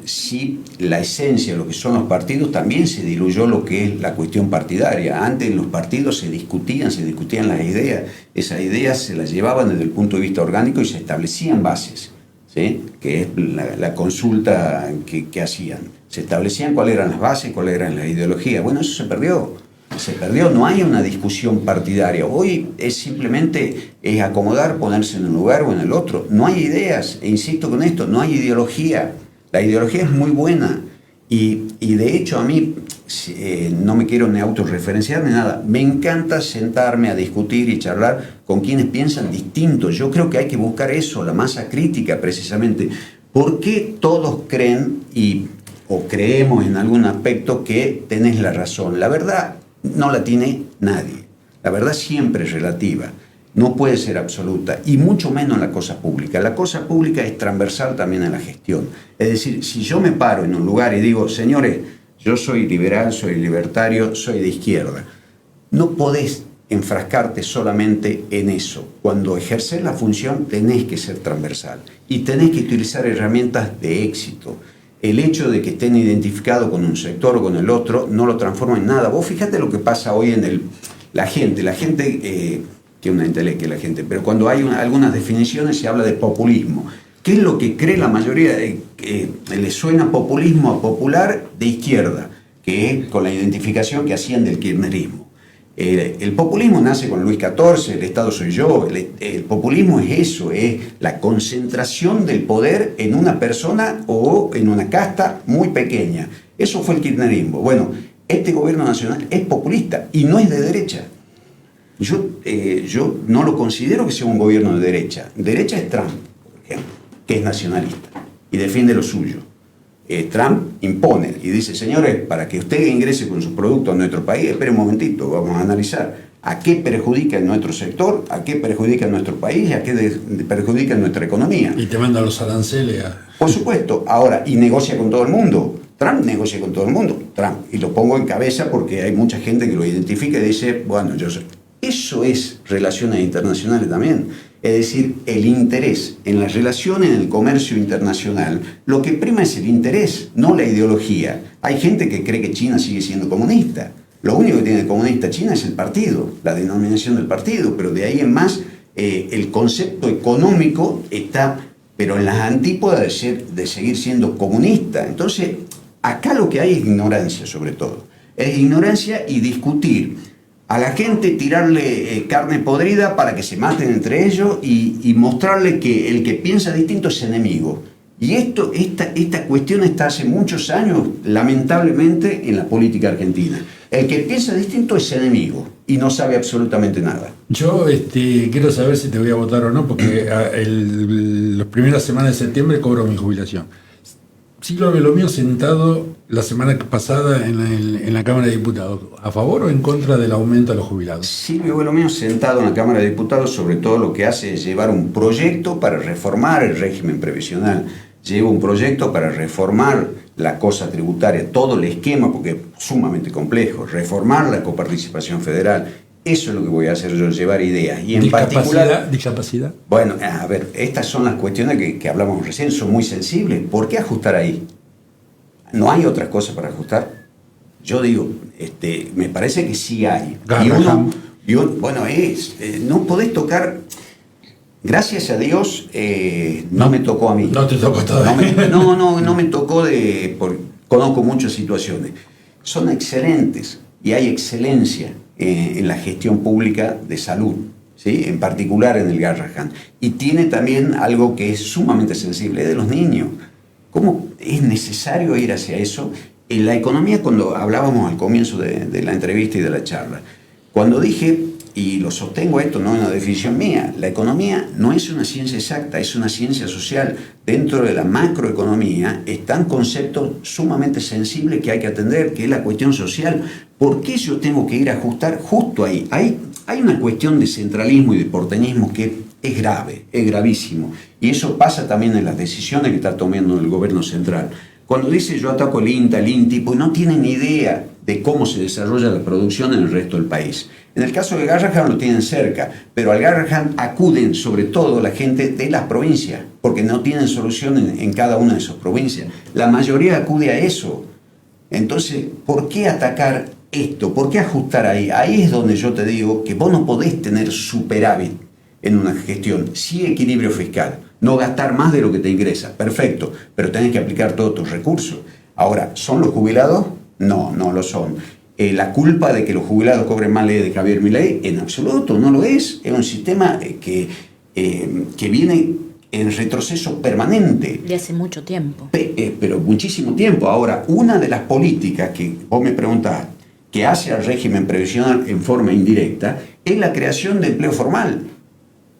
[SPEAKER 2] sí la esencia de lo que son los partidos también se diluyó lo que es la cuestión partidaria. Antes en los partidos se discutían las ideas. Esas ideas se las llevaban desde el punto de vista orgánico y se establecían bases, ¿sí? Que es la consulta que hacían. Se establecían cuáles eran las bases, cuáles eran las ideologías. Bueno, eso se perdió, no hay una discusión partidaria. Hoy es simplemente acomodar, ponerse en un lugar o en el otro. No hay ideas, e insisto con esto, no hay ideología. La ideología es muy buena y de hecho a mí, no me quiero ni autorreferenciar ni nada, me encanta sentarme a discutir y charlar con quienes piensan distinto. Yo creo que hay que buscar eso, la masa crítica precisamente. ¿Por qué todos creen o creemos en algún aspecto que tenés la razón? La verdad no la tiene nadie. La verdad siempre es relativa. No puede ser absoluta, y mucho menos en la cosa pública. La cosa pública es transversal también en la gestión. Es decir, si yo me paro en un lugar y digo, señores, yo soy liberal, soy libertario, soy de izquierda, no podés enfrascarte solamente en eso. Cuando ejerces la función tenés que ser transversal y tenés que utilizar herramientas de éxito. El hecho de que estén identificados con un sector o con el otro no lo transforma en nada. Vos fíjate lo que pasa hoy en la gente que una intelectual la gente, pero cuando hay algunas definiciones se habla de populismo. ¿Qué es lo que cree la mayoría? Le suena populismo a popular de izquierda, que es con la identificación que hacían del kirchnerismo. El populismo nace con Luis XIV, el Estado soy yo. El populismo es eso, es la concentración del poder en una persona o en una casta muy pequeña. Eso fue el kirchnerismo. Bueno, este gobierno nacional es populista y no es de derecha. Yo no lo considero que sea un gobierno de derecha. Derecha es Trump, por ejemplo, que es nacionalista y defiende lo suyo. Trump impone y dice, señores, para que usted ingrese con sus productos a nuestro país, espere un momentito, vamos a analizar a qué perjudica en nuestro sector, a qué perjudica en nuestro país, a qué perjudica en nuestra economía.
[SPEAKER 1] Y te manda los aranceles.
[SPEAKER 2] Por supuesto. Ahora, y negocia con todo el mundo. Trump negocia con todo el mundo. Trump. Y lo pongo en cabeza porque hay mucha gente que lo identifica y dice, bueno, yo soy... Eso es relaciones internacionales también. Es decir, el interés en las relaciones, en el comercio internacional, lo que prima es el interés, no la ideología. Hay gente que cree que China sigue siendo comunista. Lo único que tiene de comunista China es el partido, la denominación del partido, pero de ahí en más el concepto económico está, pero en las antípodas de seguir siendo comunista. Entonces, acá lo que hay es ignorancia sobre todo. Es ignorancia y discutir. A la gente tirarle carne podrida para que se maten entre ellos y mostrarle que el que piensa distinto es enemigo. Y esta cuestión está hace muchos años, lamentablemente, en la política argentina. El que piensa distinto es enemigo y no sabe absolutamente nada.
[SPEAKER 1] Yo quiero saber si te voy a votar o no, porque las primeras semanas de septiembre cobro mi jubilación. Silvio Belomio sentado la semana pasada en la Cámara de Diputados, ¿a favor o en contra del aumento a los jubilados?
[SPEAKER 2] Silvio Belomio sentado en la Cámara de Diputados, sobre todo lo que hace es llevar un proyecto para reformar el régimen previsional, lleva un proyecto para reformar la cosa tributaria, todo el esquema, porque es sumamente complejo, reformar la coparticipación federal. Eso es lo que voy a hacer yo, llevar ideas. Y en particular,
[SPEAKER 1] ¿discapacidad?
[SPEAKER 2] Bueno, a ver, estas son las cuestiones que hablamos recién, son muy sensibles. ¿Por qué ajustar ahí? ¿no hay otras cosas para ajustar? Yo digo, me parece que sí hay. Bueno, no podés tocar. Gracias a Dios, no me tocó a mí.
[SPEAKER 1] No te tocó todavía.
[SPEAKER 2] No me tocó conozco muchas situaciones. Son excelentes y hay excelencia en la gestión pública de salud, ¿sí? En particular en el Garrahan. Y tiene también algo que es sumamente sensible, de los niños. ¿Cómo es necesario ir hacia eso? En la economía, cuando hablábamos al comienzo de la entrevista y de la charla, cuando dije, y lo sostengo esto, no es una definición mía, la economía no es una ciencia exacta, es una ciencia social. Dentro de la macroeconomía están conceptos sumamente sensibles que hay que atender, que es la cuestión social. ¿Por qué yo tengo que ir a ajustar justo ahí? Hay una cuestión de centralismo y de porteñismo que es grave, es gravísimo. Y eso pasa también en las decisiones que está tomando el gobierno central. Cuando dice yo ataco el INTA, el INTI, pues no tienen ni idea de cómo se desarrolla la producción en el resto del país. En el caso de Garrahan lo tienen cerca, pero al Garrahan acuden sobre todo la gente de las provincias, porque no tienen solución en cada una de sus provincias. La mayoría acude a eso. Entonces, ¿por qué atacar esto? ¿Por qué ajustar ahí? Ahí es donde yo te digo que vos no podés tener superávit en una gestión, sí equilibrio fiscal. No gastar más de lo que te ingresa, perfecto, pero tenés que aplicar todos tus recursos. Ahora, ¿son los jubilados? No lo son. La culpa de que los jubilados cobren más ley de Javier Milei, en absoluto, no lo es. Es un sistema que viene en retroceso permanente.
[SPEAKER 3] De hace mucho tiempo.
[SPEAKER 2] Pero muchísimo tiempo. Ahora, una de las políticas que vos me preguntás, que hace al régimen previsional en forma indirecta, es la creación de empleo formal.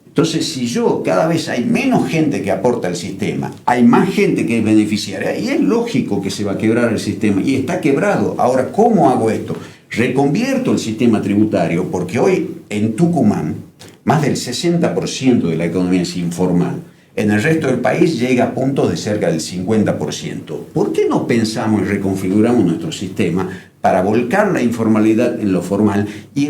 [SPEAKER 2] Entonces, si cada vez hay menos gente que aporta al sistema, hay más gente que es beneficiaria, y es lógico que se va a quebrar el sistema, y está quebrado. Ahora, ¿cómo hago esto? Reconvierto el sistema tributario, porque hoy en Tucumán, más del 60% de la economía es informal. En el resto del país llega a puntos de cerca del 50%. ¿Por qué no pensamos y reconfiguramos nuestro sistema para volcar la informalidad en lo formal y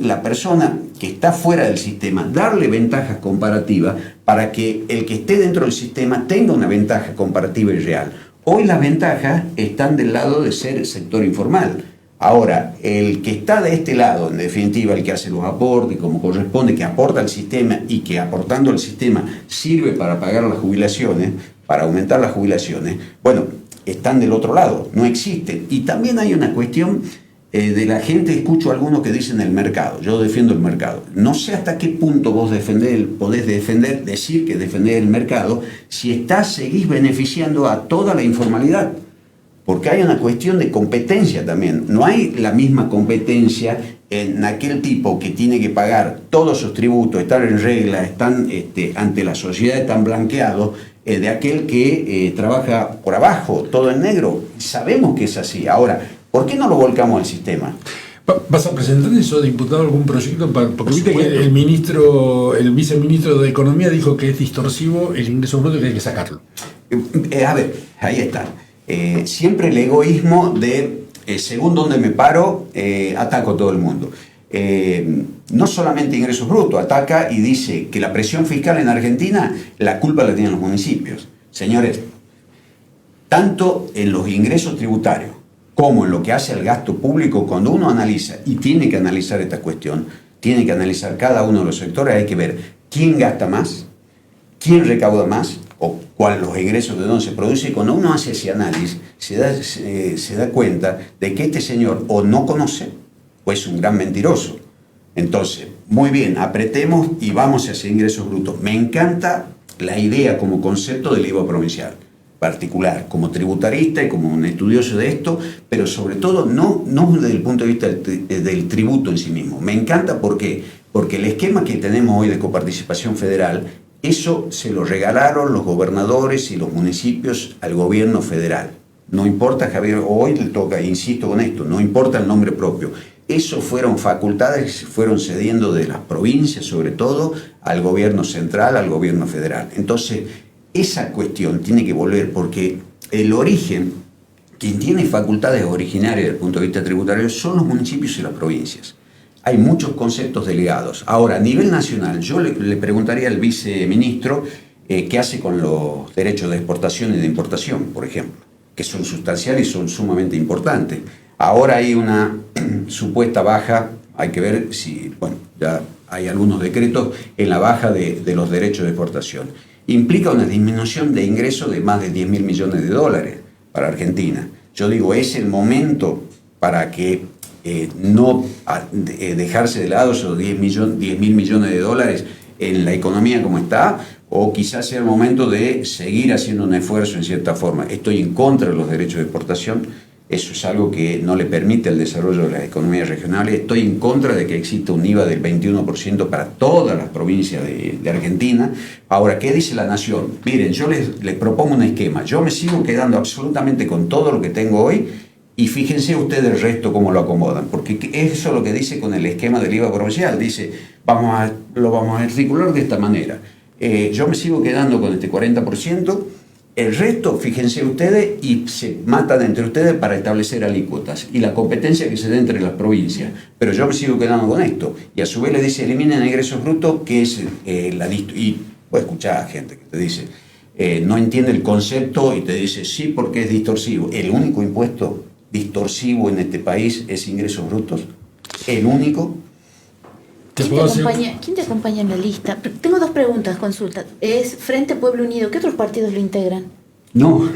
[SPEAKER 2] la persona que está fuera del sistema, darle ventajas comparativas para que el que esté dentro del sistema tenga una ventaja comparativa y real? Hoy las ventajas están del lado de ser sector informal. Ahora, el que está de este lado, en definitiva, el que hace los aportes como corresponde, que aporta al sistema y que aportando al sistema sirve para pagar las jubilaciones, para aumentar las jubilaciones, bueno, están del otro lado, no existen. Y también hay una cuestión de la gente, escucho a algunos que dicen el mercado, yo defiendo el mercado. No sé hasta qué punto vos podés decir que defendés el mercado si seguís beneficiando a toda la informalidad. Porque hay una cuestión de competencia también. No hay la misma competencia en aquel tipo que tiene que pagar todos sus tributos, estar en regla, están ante la sociedad, están blanqueados, de aquel que trabaja por abajo, todo en negro. Sabemos que es así. Ahora, ¿por qué no lo volcamos al sistema?
[SPEAKER 1] ¿Vas a presentar eso, diputado, algún proyecto? Porque viste que el viceministro de Economía dijo que es distorsivo el ingreso bruto y que hay que sacarlo.
[SPEAKER 2] A ver, ahí está. Siempre el egoísmo de según donde me paro, ataco a todo el mundo. No solamente ingresos brutos, ataca y dice que la presión fiscal en Argentina, la culpa la tienen los municipios. Señores, tanto en los ingresos tributarios como en lo que hace al gasto público, cuando uno analiza, y tiene que analizar esta cuestión, tiene que analizar cada uno de los sectores, hay que ver quién gasta más, quién recauda más, o cuáles los ingresos de dónde se produce. Y cuando uno hace ese análisis, se da cuenta de que este señor o no conoce o es un gran mentiroso. Entonces, muy bien, apretemos y vamos hacia ingresos brutos. Me encanta la idea como concepto del IVA provincial particular, como tributarista y como un estudioso de esto, pero sobre todo no desde el punto de vista del tributo en sí mismo. Me encanta porque el esquema que tenemos hoy de coparticipación federal, eso se lo regalaron los gobernadores y los municipios al gobierno federal. No importa, Javier, hoy le toca, insisto con esto, no importa el nombre propio. Eso fueron facultades que se fueron cediendo de las provincias, sobre todo, al gobierno central, al gobierno federal. Entonces, esa cuestión tiene que volver porque el origen, quien tiene facultades originarias desde el punto de vista tributario, son los municipios y las provincias. Hay muchos conceptos delegados. Ahora, a nivel nacional, yo le preguntaría al viceministro qué hace con los derechos de exportación y de importación, por ejemplo, que son sustanciales y son sumamente importantes. Ahora hay una supuesta baja, hay que ver si, bueno, ya hay algunos decretos en la baja de los derechos de exportación. Implica una disminución de ingresos de más de 10.000 millones de dólares para Argentina. Yo digo, es el momento para que no dejarse de lado esos 10.000 millones de dólares en la economía como está, o quizás sea el momento de seguir haciendo un esfuerzo en cierta forma. Estoy en contra de los derechos de exportación, eso es algo que no le permite el desarrollo de las economías regionales. Estoy en contra de que exista un IVA del 21% para todas las provincias de Argentina. Ahora, ¿qué dice la Nación? Miren, yo les propongo un esquema. Yo me sigo quedando absolutamente con todo lo que tengo hoy y fíjense ustedes el resto cómo lo acomodan. Porque eso es lo que dice con el esquema del IVA provincial. Dice, lo vamos a articular de esta manera. Yo me sigo quedando con este 40%. El resto, fíjense ustedes, y se matan entre ustedes para establecer alícuotas y la competencia que se dé entre las provincias. Pero yo me sigo quedando con esto. Y a su vez le dice, eliminen ingresos brutos, que es y puedes escuchar a gente que te dice, no entiende el concepto y te dice, sí, porque es distorsivo. El único impuesto distorsivo en este país es ingresos brutos. El único.
[SPEAKER 3] ¿Quién te acompaña en la lista? Tengo dos preguntas, consulta. ¿Es Frente Pueblo Unido? ¿Qué otros partidos lo integran?
[SPEAKER 2] No,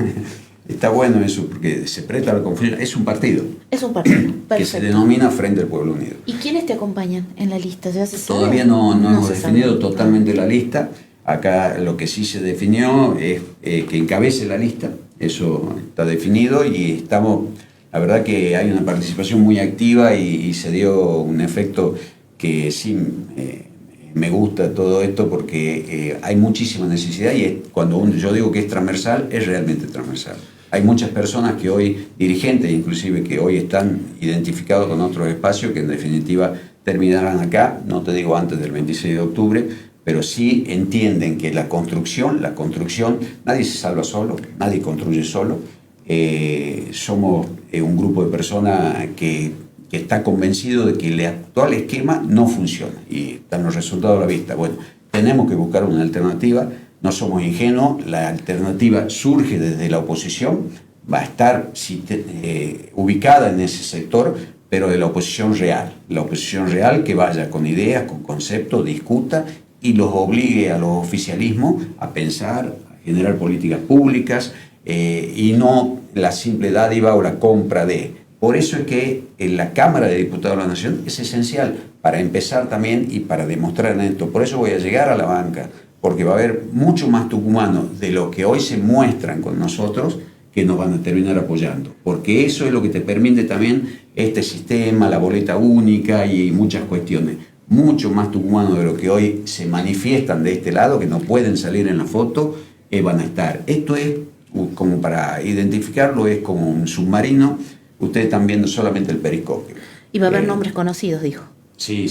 [SPEAKER 2] está bueno eso, porque se presta a la confusión. Es un partido.
[SPEAKER 3] Es un partido, perfecto.
[SPEAKER 2] Que se denomina Frente del Pueblo Unido.
[SPEAKER 3] ¿Y quiénes te acompañan en la lista? ¿Ya se sabe?
[SPEAKER 2] Todavía no hemos
[SPEAKER 3] se
[SPEAKER 2] definido
[SPEAKER 3] sabe
[SPEAKER 2] totalmente la lista. Acá lo que sí se definió es que encabece la lista. Eso está definido y estamos... La verdad que hay una participación muy activa y se dio un efecto que sí me gusta todo esto porque hay muchísima necesidad y cuando yo digo que es transversal, es realmente transversal. Hay muchas personas que hoy, dirigentes inclusive, que hoy están identificados con otros espacios que en definitiva terminarán acá, no te digo antes del 26 de octubre, pero sí entienden que la construcción, nadie se salva solo, nadie construye solo. Somos un grupo de personas que está convencido de que el actual esquema no funciona y están los resultados a la vista. Bueno, tenemos que buscar una alternativa, no somos ingenuos, la alternativa surge desde la oposición, va a estar ubicada en ese sector, pero de la oposición real que vaya con ideas, con conceptos, discuta y los obligue a los oficialismos a pensar, a generar políticas públicas y no la simple dádiva o la compra de... Por eso es que en la Cámara de Diputados de la Nación es esencial para empezar también y para demostrar en esto. Por eso voy a llegar a la banca, porque va a haber mucho más tucumanos de lo que hoy se muestran con nosotros que nos van a terminar apoyando. Porque eso es lo que te permite también este sistema, la boleta única y muchas cuestiones. Mucho más tucumanos de lo que hoy se manifiestan de este lado, que no pueden salir en la foto, van a estar. Esto es, como para identificarlo, es como un submarino. Ustedes están viendo solamente el periscopio.
[SPEAKER 3] Y va a haber nombres conocidos, dijo.
[SPEAKER 2] Sí.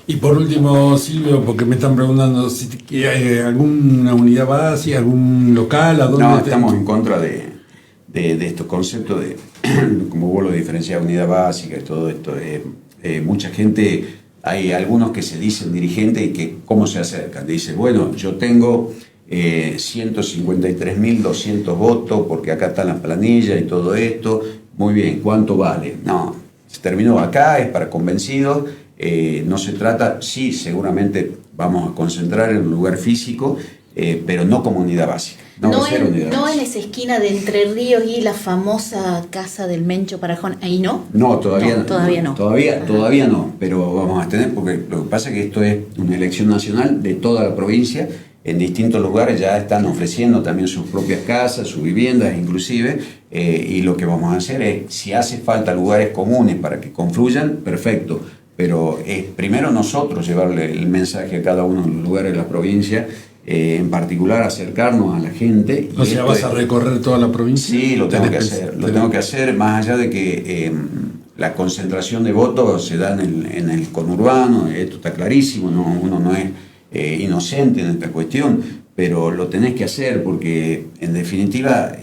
[SPEAKER 1] Y por último, Silvio, porque me están preguntando si hay alguna unidad básica, algún local, ¿a dónde?
[SPEAKER 2] No, estamos en contra de estos conceptos de, como vos lo diferenciás, unidad básica y todo esto. Mucha gente, hay algunos que se dicen dirigentes y que cómo se acercan. Dicen, bueno, yo tengo 153.200 votos porque acá está la planilla y todo esto. Muy bien, ¿cuánto vale? No, se terminó acá, es para convencidos. No se trata, sí, seguramente vamos a concentrar en un lugar físico, pero no como unidad básica. No
[SPEAKER 3] en esa esquina de Entre Ríos y la famosa casa del Mencho Parajón, ¿ahí no?
[SPEAKER 2] No, todavía no.
[SPEAKER 3] Todavía
[SPEAKER 2] no, pero vamos a tener, porque lo que pasa es que esto es una elección nacional de toda la provincia. En distintos lugares ya están ofreciendo también sus propias casas, sus viviendas inclusive, y lo que vamos a hacer es, si hace falta lugares comunes para que confluyan, perfecto, pero es primero nosotros llevarle el mensaje a cada uno de los lugares de la provincia, en particular acercarnos a la gente.
[SPEAKER 1] O sea, ¿vas a recorrer toda la provincia?
[SPEAKER 2] Sí, lo tengo que hacer, más allá de que la concentración de votos se da en el conurbano, esto está clarísimo, uno no es inocente en esta cuestión, pero lo tenés que hacer porque en definitiva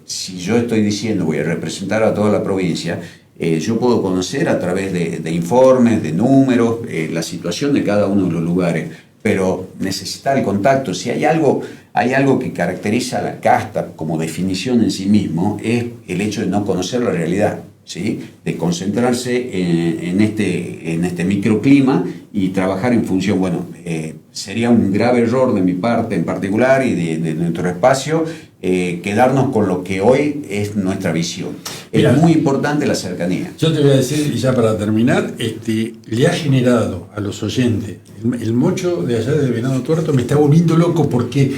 [SPEAKER 2] si yo estoy diciendo voy a representar a toda la provincia, yo puedo conocer a través de informes, de números, la situación de cada uno de los lugares, pero necesita el contacto. Si hay algo que caracteriza a la casta como definición en sí mismo, es el hecho de no conocer la realidad, ¿sí? De concentrarse en este microclima y trabajar en función. Bueno, sería un grave error de mi parte en particular y de nuestro espacio quedarnos con lo que hoy es nuestra visión.
[SPEAKER 1] Mira,
[SPEAKER 2] es muy importante la cercanía.
[SPEAKER 1] Yo te voy a decir, y ya para terminar, le ha generado a los oyentes, el mocho de allá de Venado Tuerto me está volviendo loco porque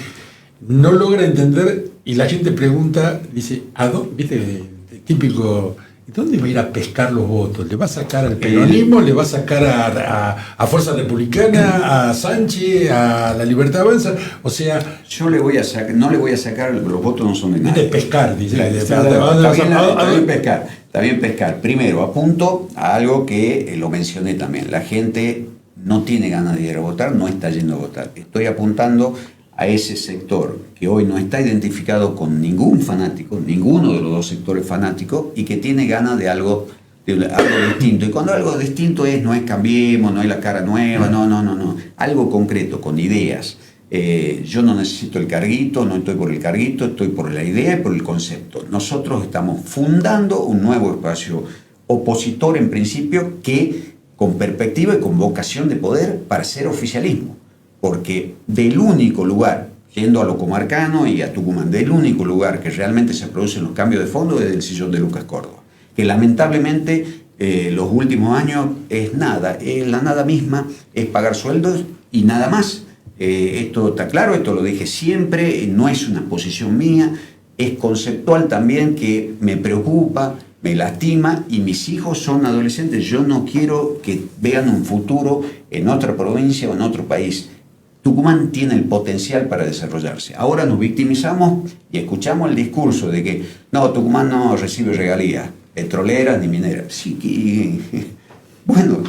[SPEAKER 1] no logra entender y la gente pregunta, dice, ¿a dónde? ¿Viste? Típico, ¿dónde va a ir a pescar los votos? ¿Le va a sacar al peronismo? ¿Le va a sacar a Fuerza Republicana? ¿A Sánchez? ¿A La Libertad Avanza? O sea...
[SPEAKER 2] Yo no le voy a sacar, los votos no son de nada.
[SPEAKER 1] De pescar, dice.
[SPEAKER 2] Está bien pescar. Primero, apunto a algo que lo mencioné también. La gente no tiene ganas de ir a votar, no está yendo a votar. Estoy apuntando a ese sector que hoy no está identificado con ningún fanático, ninguno de los dos sectores fanáticos, y que tiene ganas de algo distinto. Y cuando algo distinto no es cambiemos, no es la cara nueva, no. Algo concreto, con ideas. Yo no necesito el carguito, no estoy por el carguito, estoy por la idea y por el concepto. Nosotros estamos fundando un nuevo espacio opositor en principio que con perspectiva y con vocación de poder para ser oficialismo. Porque del único lugar, yendo a lo comarcano y a Tucumán, del único lugar que realmente se producen los cambios de fondo es el sillón de Lucas Córdoba. Que lamentablemente los últimos años es nada, la nada misma es pagar sueldos y nada más. Esto está claro, esto lo dije siempre, no es una posición mía, es conceptual también que me preocupa, me lastima y mis hijos son adolescentes. Yo no quiero que vean un futuro en otra provincia o en otro país. Tucumán tiene el potencial para desarrollarse. Ahora nos victimizamos y escuchamos el discurso de que no, Tucumán no recibe regalías petroleras ni mineras. Sí que, bueno,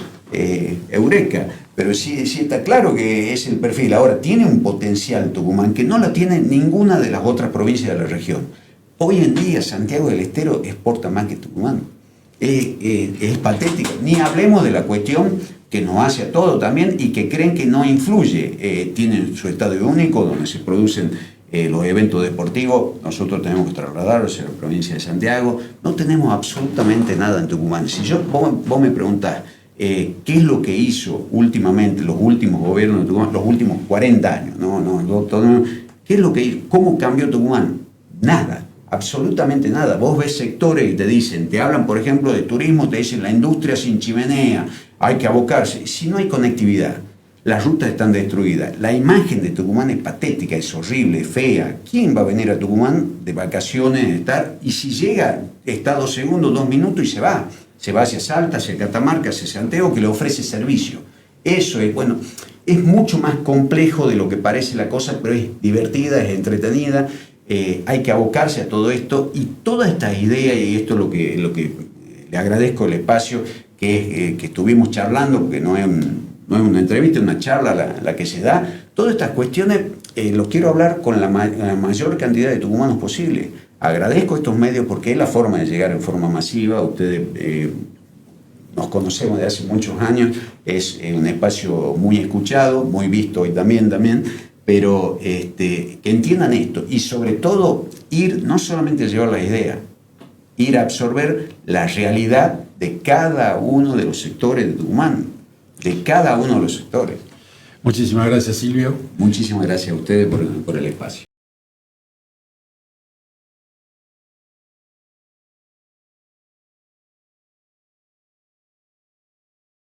[SPEAKER 2] eureka, pero sí está claro que es el perfil. Ahora, tiene un potencial Tucumán que no lo tiene ninguna de las otras provincias de la región. Hoy en día Santiago del Estero exporta más que Tucumán. Es patético. Ni hablemos de la cuestión que nos hace a todo también y que creen que no influye. Tienen su estadio único donde se producen los eventos deportivos. Nosotros tenemos que trasladarlos a la provincia de Santiago. No tenemos absolutamente nada en Tucumán. Si vos me preguntás qué es lo que hizo últimamente los últimos gobiernos de Tucumán, los últimos 40 años, ¿qué es lo que hizo? ¿Cómo cambió Tucumán? Nada. Absolutamente nada. Vos ves sectores y te hablan, por ejemplo, de turismo, te dicen la industria sin chimenea, hay que abocarse. Si no hay conectividad, las rutas están destruidas. La imagen de Tucumán es patética, es horrible, es fea. ¿Quién va a venir a Tucumán de vacaciones, y si llega, está 2 segundos, 2 minutos y se va? Se va hacia Salta, hacia Catamarca, hacia Santiago, que le ofrece servicio. Eso es, bueno, es mucho más complejo de lo que parece la cosa, pero es divertida, es entretenida. Hay que abocarse a todo esto y toda esta idea, y esto es lo que le agradezco el espacio que estuvimos charlando, porque no es una entrevista, es una charla la que se da. Todas estas cuestiones los quiero hablar con la mayor cantidad de tucumanos posible. Agradezco estos medios porque es la forma de llegar en forma masiva. Ustedes nos conocemos de hace muchos años, es un espacio muy escuchado, muy visto hoy también, pero que entiendan esto y sobre todo no solamente a llevar la idea, ir a absorber la realidad de cada uno de los sectores de Tucumán, de cada uno de los sectores.
[SPEAKER 1] Muchísimas gracias, Silvio.
[SPEAKER 2] Muchísimas gracias a ustedes por el espacio.